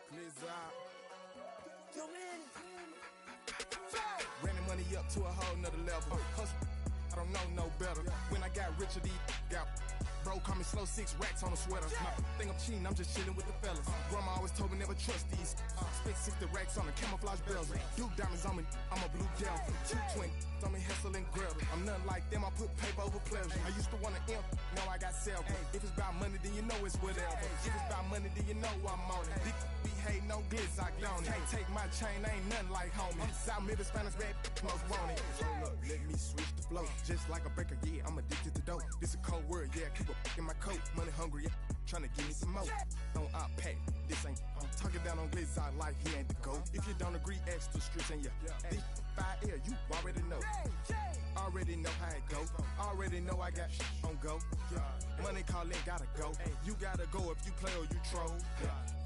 Blizzard. Yo, man. Ran the money up to a whole nother level. Hustle, I don't know no better. When I got richer, these got bro, call me slow, 6 racks on a sweater. My think I'm cheating, I'm just chilling with the fellas. Grandma always told me never trust these. Spent 60 racks on the camouflage bells. Blue diamonds on me, I'm a blue devil. 220 on me, Hessel and Gretel. I'm nothing like them, I put paper over pleasure. I used to want to imp, now I got self. If it's about money, then you know it's whatever. If it's about money, then you know I'm on it. Big be hate, no glitz, I don't. Can't take my chain, ain't nothing like homie. South Middle Spanish red, most want it. Hold up, let me switch the flow. Just like a baker, yeah, I'm addicted to dope. This a cold word, yeah, keep a in my coat. Money hungry, yeah, tryna give me some more. Don't I pack, this ain't. I'm talking down on glitz, I like he ain't the GOAT. If you don't agree, ask the streets and yeah. This 5L, you already know. Already know how it go. Already know I got shit on go. Money calling, gotta go. You gotta go if you play or you troll.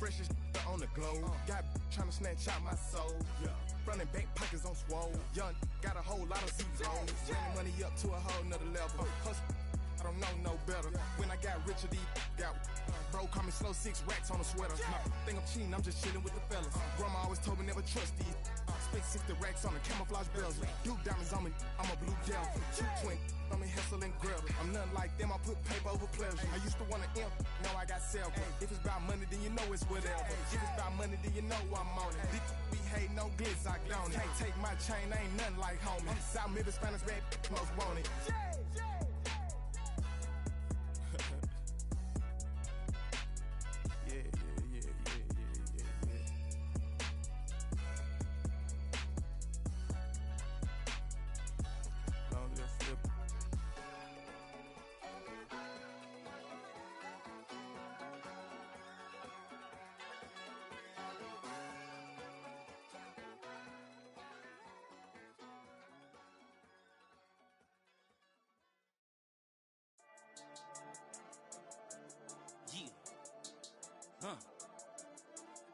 Freshest on the globe. Got tryna snatch out my soul. Running bank pockets on swole. Young, got a whole lot of zeros. Running money up to a whole nother level. Hustle, I don't know no better. When I got richer, these got bro, call me slow, 6 racks on a sweater. My think I'm cheating, I'm just chilling with the fellas. Grandma always told me never trust these. Spent 60 racks on the camouflage bells. Blue diamonds on me, I'm a blue devil. 220 on me, Hessel and Gretel. I'm nothing like them, I put paper over pleasure. I used to want to imp, now I got self. If it's about money, then you know it's whatever. If it's about money, then you know I'm on it. Big be hate, no glitz, I don't. Can't take my chain, ain't nothing like homie. South Middle Spanish red, most want it.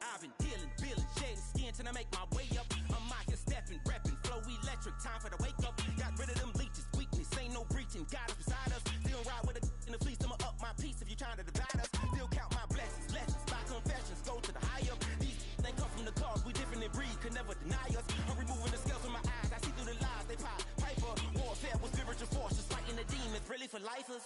I've been dealing, billing, shedding skin till I make my way up. I'm out here stepping, repping, flow electric, time for the wake up. Got rid of them leeches, weakness, ain't no breaching. God is beside us, still ride with a in the fleece. I'ma up my piece if you trying to divide us. Still count my blessings, lessons, my confessions, go to the high up. These they come from the cause, we different in breed, could never deny us. I'm removing the scales from my eyes, I see through the lies they pop. Piper, warfare with spiritual forces, fighting the demons, really for lifers.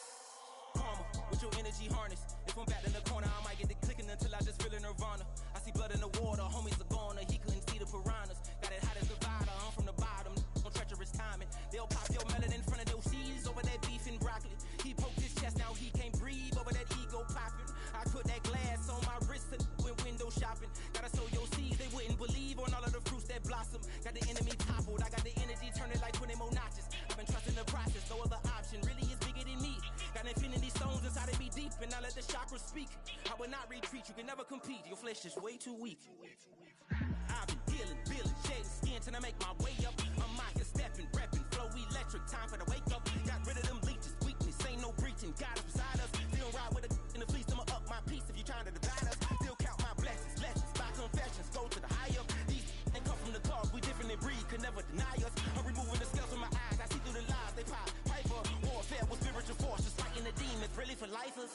Karma, with your energy harness. If I'm back in the corner, I might get it clicking until I just feel a nirvana. I see blood in the water, homies are gone, he couldn't see the piranhas. Got it hot as divider, I'm from the bottom, on treacherous timing. They'll pop your melon in front of those seeds over that beef and broccoli. He poked his chest, now he can't breathe over that ego popping. I put that glass on my wrist and went window shopping. Gotta sow your seeds, they wouldn't believe on all of the fruits that blossom. Got the enemy toppled, I got the energy turning like 20 more notches. I've been trusting the process, no other option really is bigger than me. Got infinity stones inside of me deep, and I let the chakras speak. I will not retreat, you can never compete, your flesh is way too weak. I've been dealing, billing, shedding skin till I make my way up. I'm out here stepping, repping, flow electric, time for the wake up. Got rid of them leeches, weakness, ain't no breaching, God is beside us. Still ride with a in the fleece, I'ma up my piece if you trying to divide us. Still count my blessings, lessons, my confessions, go to the high up. These ain't come from the cause, we different in breed, could never deny us. I'm removing the scales from my eyes, I see through the lies they pop. Piper, warfare with spiritual forces, fighting the demons, really for lifers.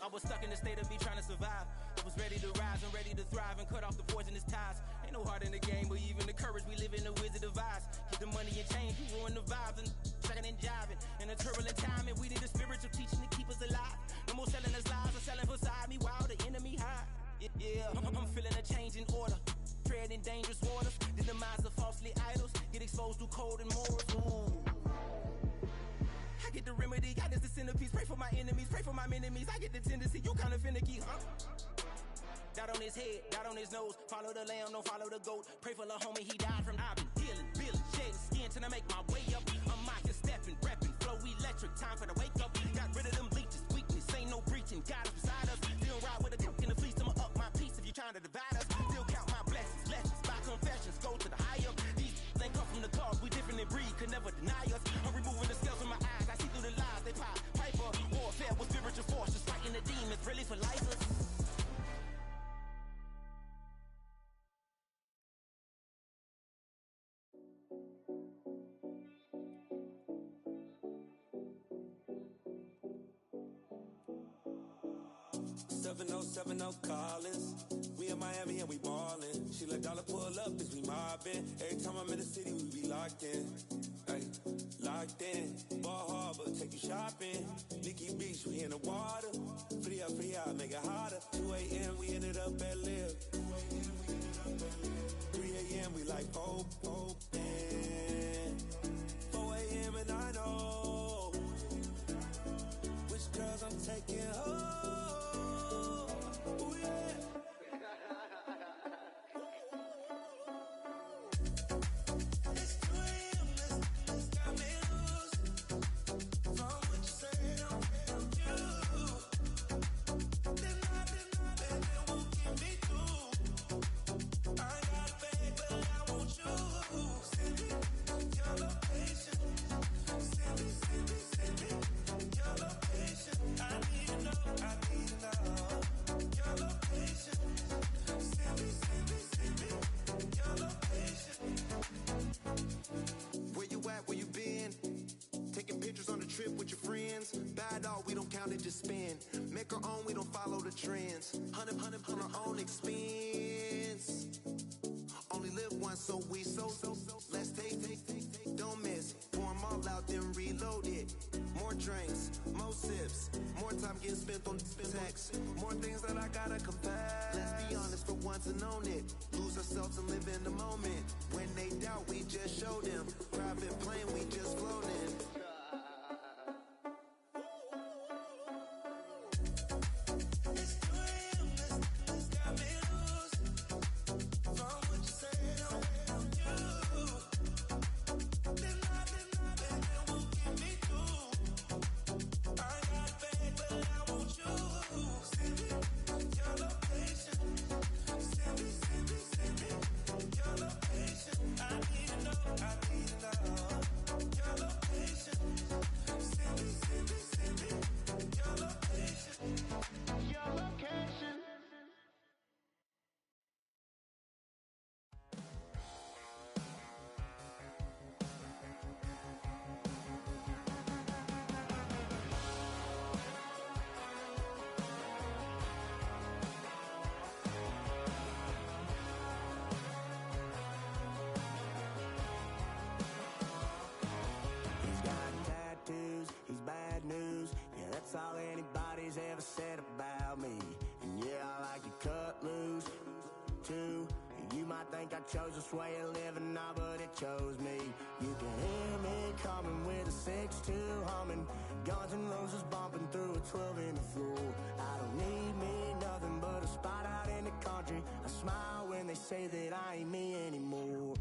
I was stuck in the state of me trying to survive. I was ready to rise and ready to thrive and cut off the poisonous ties. Ain't no heart in the game, but even the courage we live in the wizard of eyes. Get the money and change, we ruin the vibes and checking and jiving. In a turbulent time, and we need a spiritual teaching to keep us alive. No more selling us lies or selling beside me while the enemy hide. Yeah, I'm feeling a change in order. Treading dangerous waters, the demise of falsely idols. Get exposed through code and morals. Ooh. I get the remedy, God is the centerpiece. Pray for my enemies, pray for my enemies. I get the tendency, you kinda finicky, huh? Dot on his head, dot on his nose. Follow the lamb, don't follow the goat. Pray for the homie, he died from. I've been dealing, billing, shedding skin till I make my way up. I'm out here stepping, repping, flow electric, time for the wake up. Got rid of them leeches, weakness, ain't no breaching. God is beside us, still ride with a in the fleece. I'ma up my piece if you trying to divide us. Still count my blessings, lessons, my confessions, go to the high up. These ain't come from the cause, we different in breed, could never deny us. I'm removing the scales from my eyes, I see through the lies they pop. Piper, warfare with spiritual forces, fighting the demons, really for lifers. 7070 Collins. We in Miami and we ballin'. She let dollar pull up, bitch, we mobbin'. Every time I'm in the city, we be locked in. Ay, locked in. Ball Harbor, take you shopping. Nikki Beach, we in the water. Free up, make it hotter. 2 a.m., we ended up at Live. 3 a.m., we like Pope. And 4 a.m. and I know which girls I'm taking home. Ooh, yeah. Spin. Make our own, we don't follow the trends. 100 on our own expense. Only live once, so let's take. Don't miss. Pour 'em all out, then reload it. More drinks, more sips, more time getting spent on text. More things that I gotta confess. Let's be honest for once and own it. Lose ourselves and live in the moment. When they doubt, we just show them. Private plane, we just float in. That's all anybody's ever said about me. And yeah, I like you cut loose, too. You might think I chose this way of living now, but it chose me. You can hear me coming with a 6-2 humming. Guns and Roses bumping through a 12 in the floor. I don't need me nothing but a spot out in the country. I smile when they say that I ain't me anymore.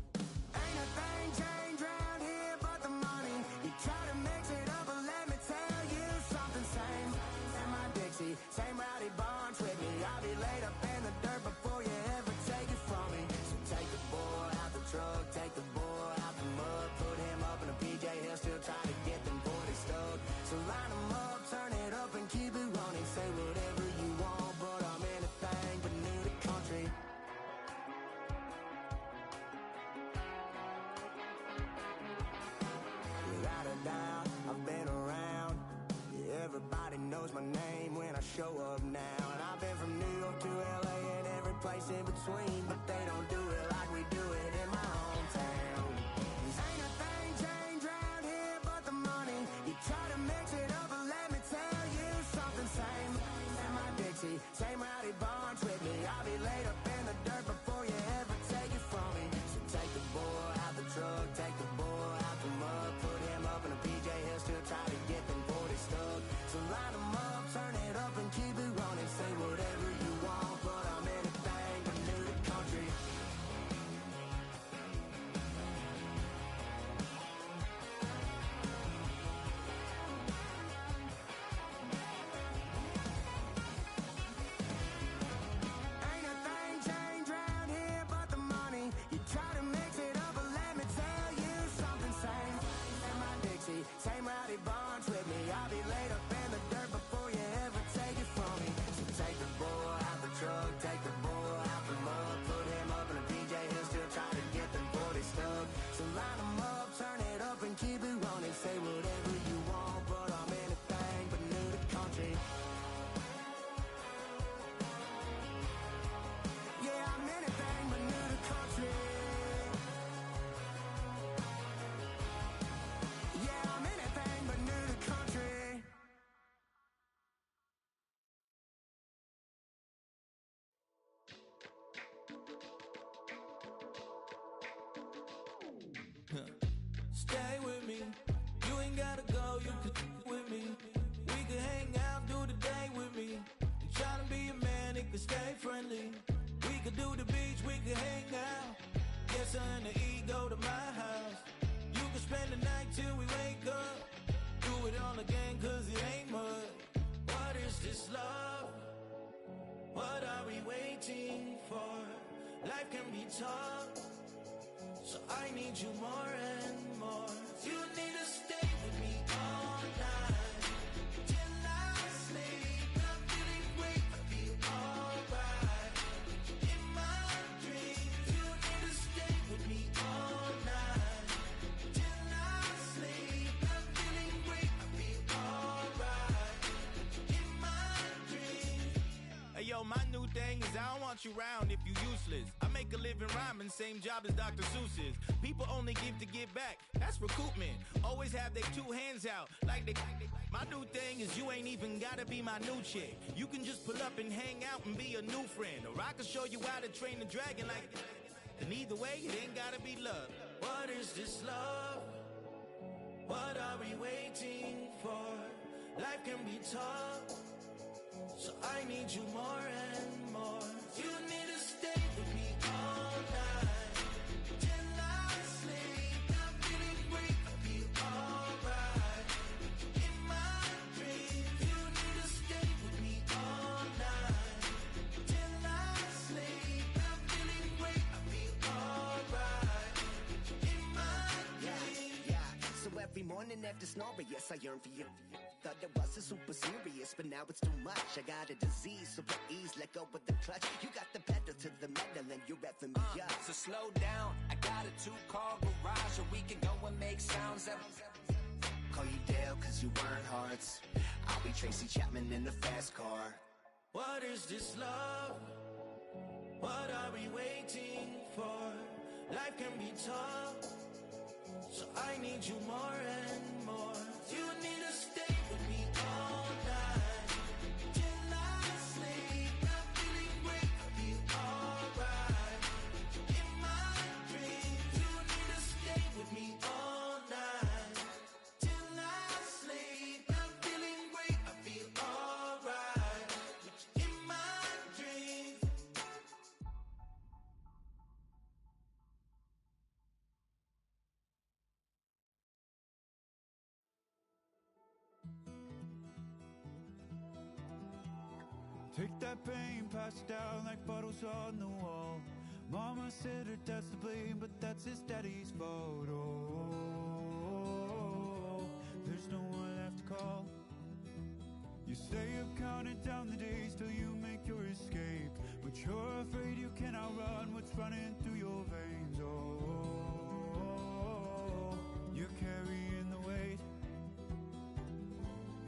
Ain't a thing changed round here but the money. You try to mix it up, but let me tell you something. Same in my Dixie, same rowdy bunch with me. I'll be laid up in the dirt before you ever take it from me. So take the boy out the truck, take the boy out the mud, put him up in a PJ, he'll still try to get them 40 stuck. So line him up, turn it up and keep it running. Say whatever you want, but I'm anything but new to country. Without a doubt, I've been around. Yeah, everybody knows my name when I show up now. And I've been from New York to LA and every place in between, but they don't do it like we do it in my hometown. Ain't a thing changed round here but the money. You try to mix it up, but let me tell you something. Same in my Dixie, same rowdy bunch with me. I'll be laid up in the dirt before you ever take it from me. So take the boy out the truck, take the boy out the mud, put him up in a PJ, he'll still try to get them 40 stuck. So line him up, turn it up and keep it running. Say whatever you want, but I'm anything but new to country. stay friendly. We could do the beach, we could hang out. Get something to eat, go to my house. You can spend the night till we wake up. Do it all again, cause it ain't much. What is this love? What are we waiting for? Life can be tough, so I need you more and more. You need to stay with me all night till I sleep. I'm feeling great, I feel alright. In my dreams, you need to stay with me all night till I sleep. I'm feeling great, I feel alright. In my dreams. Hey yo, my new thing is I don't want you round if you useless. I make a living rhyming, same job as Dr. Seuss's. People only give to give back, that's recoupment. Always have their two hands out, like they. My new thing is you ain't even gotta be my new chick. You can just pull up and hang out and be a new friend. Or I can show you how to train the dragon like. And either way, it ain't gotta be love. What is this love? What are we waiting for? Life can be tough, so I need you more and more. You need to stay with me all night till I sleep. I'm feeling great, I feel alright. In my dreams, you need to stay with me all night till I sleep. I'm feeling great, I feel alright. In my dreams. Yeah. So every morning after snoring, yes, I yearn for you. Thought it wasn't super serious, but now it's too much. I got a disease, so please let go with the clutch. You got the pedal to the metal and you're revving me up. So slow down, I got a 2-car garage, or we can go and make sounds up. Call you Dale, cause you burn hearts. I'll be Tracy Chapman in the fast car. What is this love? What are we waiting for? Life can be tough, so I need you more and more. You need to stay with me all night till I sleep. I'm feeling great, I feel alright. In my dreams, you need to stay with me all night till I sleep. I'm feeling great, I feel alright. In my dreams. Take that pain, pass it down like bottles on the wall. Mama said her dad's to blame, but that's his daddy's fault. Oh, there's no one left to call. You stay up counting down the days till you make your escape, but you're afraid you cannot run what's running through your veins. Oh, you're carrying the weight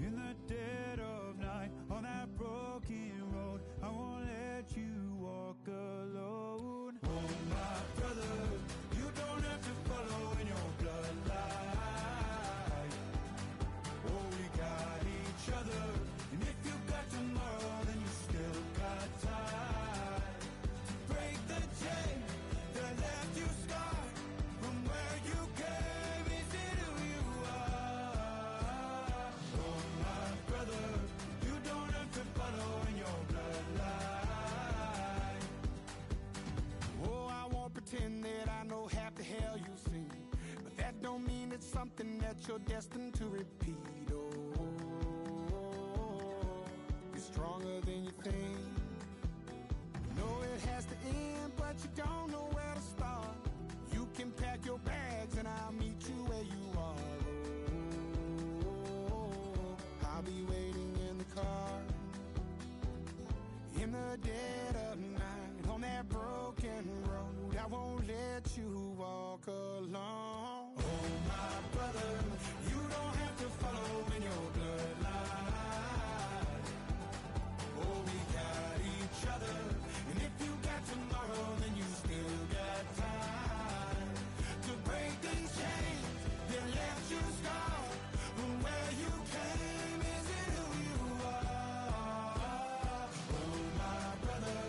in the dead of night on that broken road. I won't let you walk alone. Oh my brother, you don't have to follow in your bloodline. Oh, we got each other, and if you got tomorrow, then you still got time to break the chain that left you scarred from where you came. Is it who you are? Oh my brother, you don't have to follow in your bloodline. Oh, I won't pretend that I know half the hell you've seen, but that don't mean it's something that you're destined to repeat. Oh, you're stronger than you think. You know it has to end, but you don't know where to start. You can pack your bags and I'll meet you where you are. Oh, I'll be waiting in the car in the dead of night on that broken road. I won't let you walk alone. Oh my brother, you don't have to follow in your bloodline. Oh, we got each other, and if you got tomorrow, then you still got time to break these chains that left you scarred from where you came. Is it who you are? Oh my brother,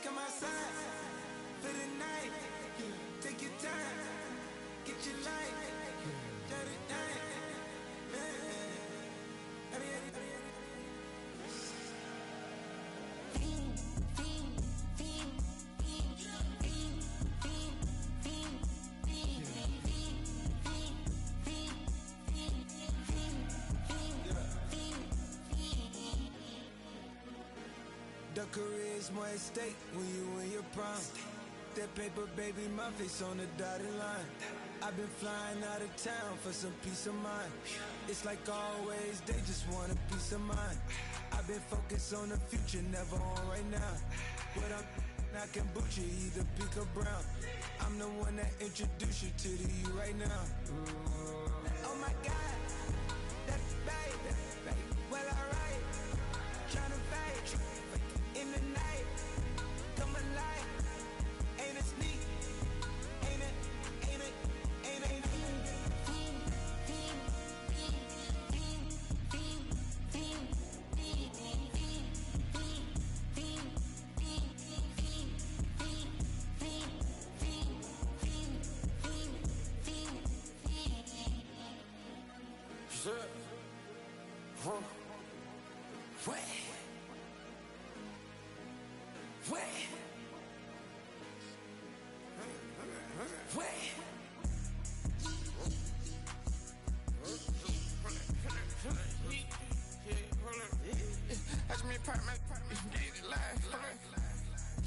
come outside for the night. Take your time, get your life. Dirty night. The career's more at stake when you in your prime. That paper, baby, my face on the dotted line. I've been flying out of town for some peace of mind. It's like always, they just want a peace of mind. I've been focused on the future, never on right now. But I can boot you either pink or brown. I'm the one that introduced you to the you right now. Oh my God, that baby, well alright. Tryna fight in the night, come alive. Ain't it sneak? Ain't it? Ain't it? Ain't it?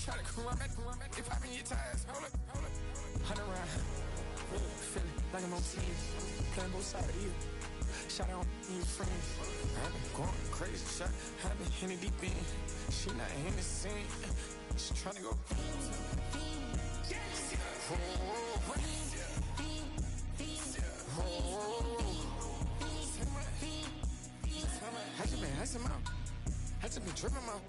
Try to come around, if I mean your ties, hold up. 100 round, feeling like I'm on team, playing both sides of you. Shot out on your friends. I've been going crazy, shot, I've been hitting deep in. She not in the scene, she tryna go. I just been tripping out.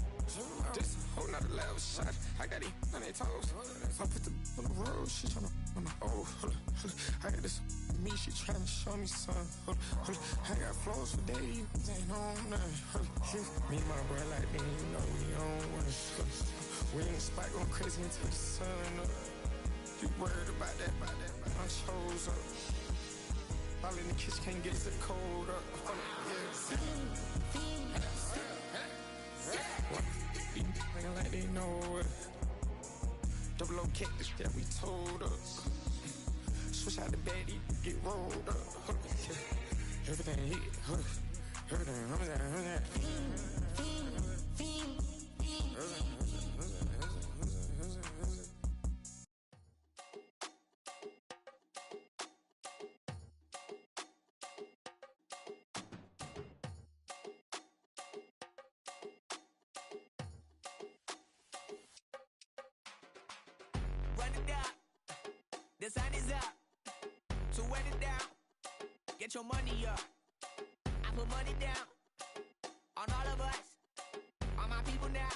This whole nother level shot. I got these on their toes. I put the on the road. She tryna. Oh, hold up. I got this me. She tryna show me something. Hold up. I got flows for days. Ain't on nothing. Me and my bro like me. You know we on one. We in the spot going crazy until the sun up. You worried about that? I chose up. All in the kitchen can't get the cold up. Yeah. Nigga like they know it. Double O cactus that we told us. Switch out the baddie, get rolled up. Everything hit, everything. The sun is up, so run it down, get your money up. I put money down on all of us, on my people now,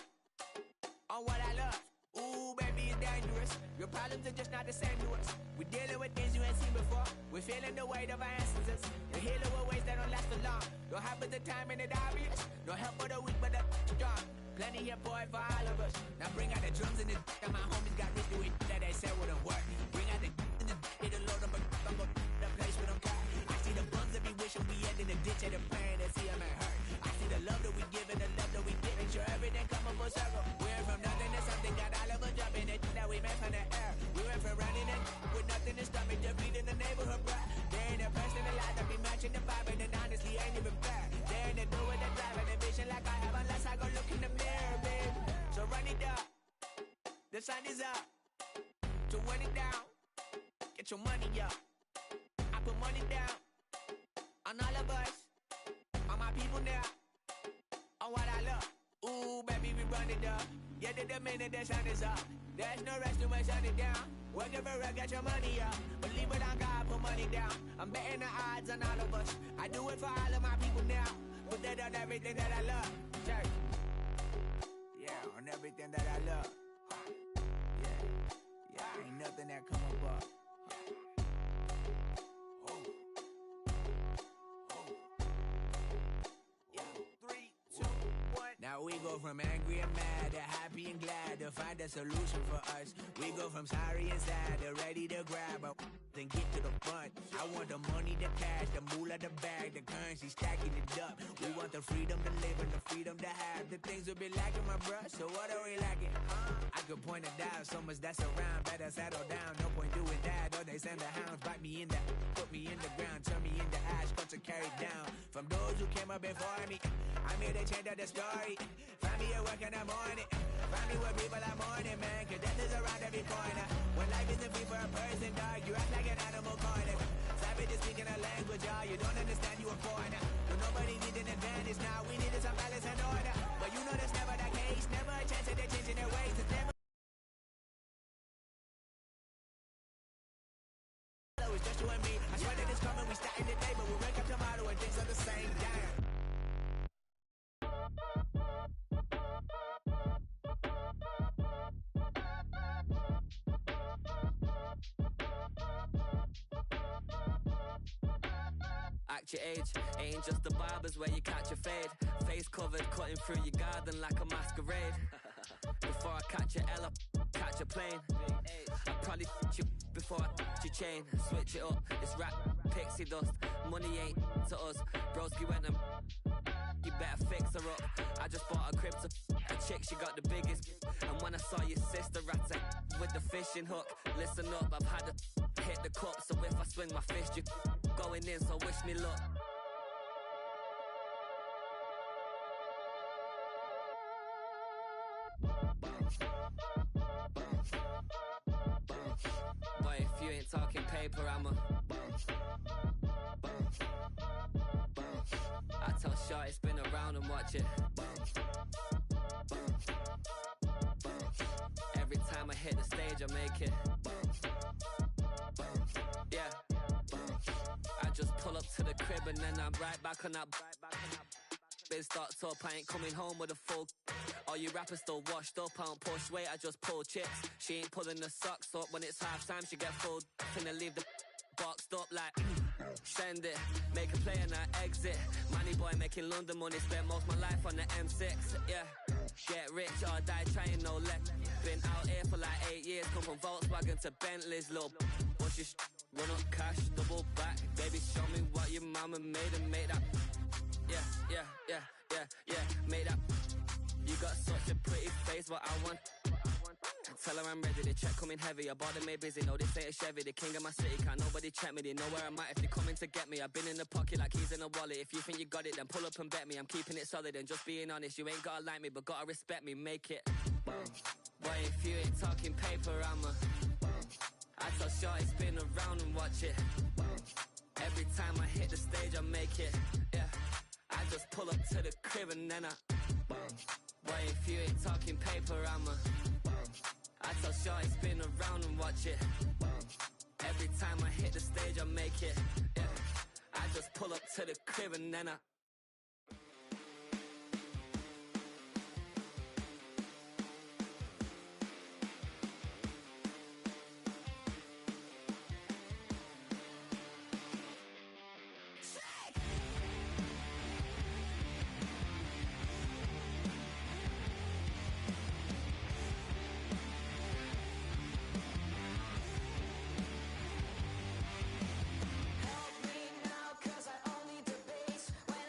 on what I love. Ooh, baby, it's dangerous. Your problems are just not the same to us. We're dealing with things you ain't seen before. We're feeling the weight of our ancestors. We're healing with ways that don't last for long. Don't happen the time and it obvious. No help for the weak, but the strong. Plenty here, boy, for all of us. Now bring out the drums and the that my homies got rich doing that they said wouldn't work. Bring out the and the hit a load up a I'm gonna the place with them cut. I see the bums that be wishing we end in the ditch at the pain that see them ain't hurt. I see the love that we give and the love that we get. Make sure everything come up full circle. We're from nothing to something, got all of us jumping it that we made from the air. We went from running and with nothing to stop it, just beating the neighborhood, bruh. They ain't a person alive that be matching the vibe, and honestly ain't even fair. They ain't the do with the drive and the vision like I have unless I go look in the mirror, babe. So run it up, the sun is up. So run it down, get your money up. I put money down on all of us, on my people now, on what I love. Ooh, baby, we run it up. Yeah, the minute the sun is up, there's no rest to shut it down. Working for real, get your money up. Believe it on God, put money down. I'm betting the odds on all of us. I do it for all of my people now. Put that on everything that I love. Church. Yeah, on everything that I love. Yeah, ain't nothing that come above. Yeah, 3, 2, 1. Now we go go from angry and mad to happy and glad to find a solution for us. We go from sorry and sad to ready to grab a then get to the front. I want the money, the cash, the moolah, the bag, the currency, stacking it up. We want the freedom to live and the freedom to have. The things will be lacking, my bruh, so what are we lacking? I could point it out, so much that's around. Better settle down, no point doing that. Or they send the hounds, bite me in the, put me in the ground, turn me into ash, cut to carry down. From those who came up before me, I'm here to change up the story. Find me at work in the morning, find me where people are mourning, man, cause death is around every corner. When life isn't free for a person, dog, you act like an animal corner. Savage is speaking a language, y'all, you don't understand, you a foreigner. But nobody needs an advantage now, we needed some balance and order. But you know that's never the case, never a chance that they're changing their ways. It's never it's just you and me. I swear that it's coming, we starting today, but we'll wake up tomorrow and things are the same. Damn. Act your age, ain't just the barbers where you catch a fade. Face covered, cutting through your garden like a masquerade. Before I catch a L, catch a plane. I probably you before I your chain. Switch it up, it's rap, pixie dust. Money ain't to us. Broski went and you better fix her up. I just bought a crib to a chick, she got the biggest. And when I saw your sister at it with the fishing hook, listen up, I've had to hit the cup. So if I swing my fist, you going in, so wish me luck. Boy, if you ain't talking paper, I'm a I tell Shorty spin around and watch it. Every time I hit the stage, I make it. Yeah. I just pull up to the crib and then I'm right back on that. Been starts up, I ain't coming home with a full. All you rappers still washed up, I don't push weight, I just pull chips. She ain't pulling the socks up when it's half time, she get full. Finna leave the boxed up like send it, make a play and I exit. Money boy making London money, spent most of my life on the M6. Yeah, get rich or die trying, no let. Been out here for like 8 years, come from Volkswagen to Bentley's, little bushes. Run up cash, double back, baby show me what your mama made and make that. Yeah, make that. You got such a pretty face, but I want. Tell her I'm ready, the check coming heavy. I bought them made busy, no this ain't a Chevy. The king of my city, can't nobody check me. They know where I'm at if they coming to get me. I've been in the pocket like keys in a wallet. If you think you got it, then pull up and bet me. I'm keeping it solid and just being honest. You ain't gotta like me, but gotta respect me, make it. Boy, if you ain't talking paper, I'm a I tell Shorty spin around and watch it. Every time I hit the stage, I make it. Yeah, I just pull up to the crib and then I boy, if you ain't talking paper, I'm a I tell Shorty spin around and watch it. Every time I hit the stage, I make it. Yeah, I just pull up to the crib and then I Help me now, 'cause I only debate when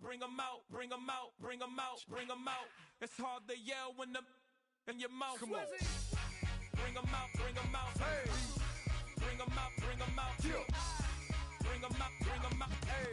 bring 'em out, bring 'em out, bring 'em out, bring 'em out. It's hard to yell when the in your mouth. Come on. Bring 'em out, bring 'em out. Hey. Bring 'em out, bring 'em out. Yeah. Bring 'em out, bring 'em out. Hey.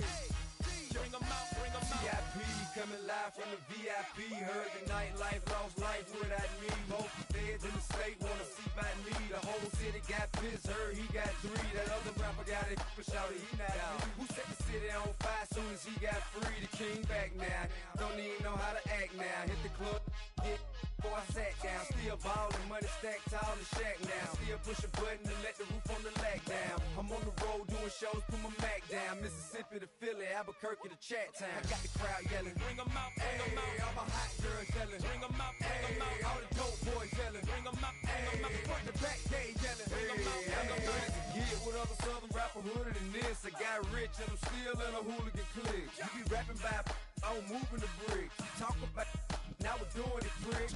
Bring 'em out, bring 'em out. VIP coming live from the VIP. Heard the nightlife, lost life without me. Most feds in the state wanna see by me. The whole city got pissed, heard he got 3. That other rapper got it, but shouted he not out. Who set the city on fire soon as he got free? The king back now. Don't even know how to act now. Hit the club, get before I sat down. Still ballin', money stacked tall in the shack now. Still push a button and let the roof on the lack down. I'm on the road doing shows, put my Mac down. Mississippi to Philly, Albuquerque to Chat Town. I got the crowd yelling, bring 'em out, bring 'em out. All my hot girls yelling, bring 'em out, bring 'em out. All the dope boys yelling, bring 'em out, bring 'em out. Front the back, they yelling, bring 'em out, bring 'em out. To get with other southern rapper hooded than this. I got rich and I'm still in a hooligan clique. You be rapping by, I'm moving the bricks. You talk about, now we're doing it quick.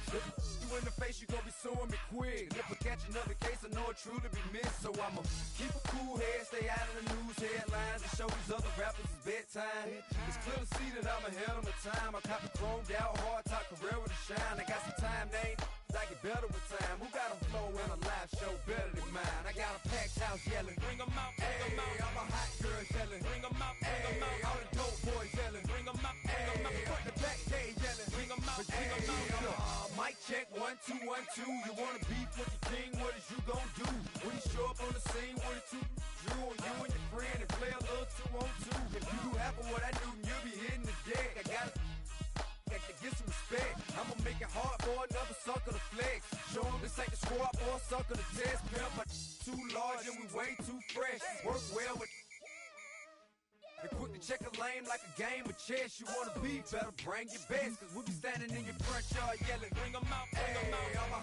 You in the face, you gon' be suing me quick. If I catch another case, I know it truly be missed. So I'ma keep a cool head, stay out of the news headlines, and show these other rappers it's bedtime. It's clear to see that I'm ahead of my time. I cop the chromed out, hard top career with a shine. I got some time, they ain't I get better with time. Who got a flow and a live show better than mine? I got a packed house yelling, bring 'em out, bring 'em out. All my hot girls yelling, bring 'em out, bring 'em out. All the dope boys yelling, bring 'em out, bring 'em out. Front the back, they yelling, bring 'em out, bring 'em out. Mic check, 1 2 1 2. You wanna beef with the king? What is you gon' do when you show up on the scene with a 2 Drew on you and your friend and play a little 2 on 2? If you do half of what I do, you'll be hitting the deck. I gotta get some respect. I'ma make it hard for another sucker to flex. Show 'em this ain't the squad or a sucker to test. Pimp, but too large and we way too fresh. Work well with and quick to check a lane like a game of chess. You wanna be better, bring your best. Cause we'll be standing in your front yard yelling, bring 'em out, bring 'em out. All my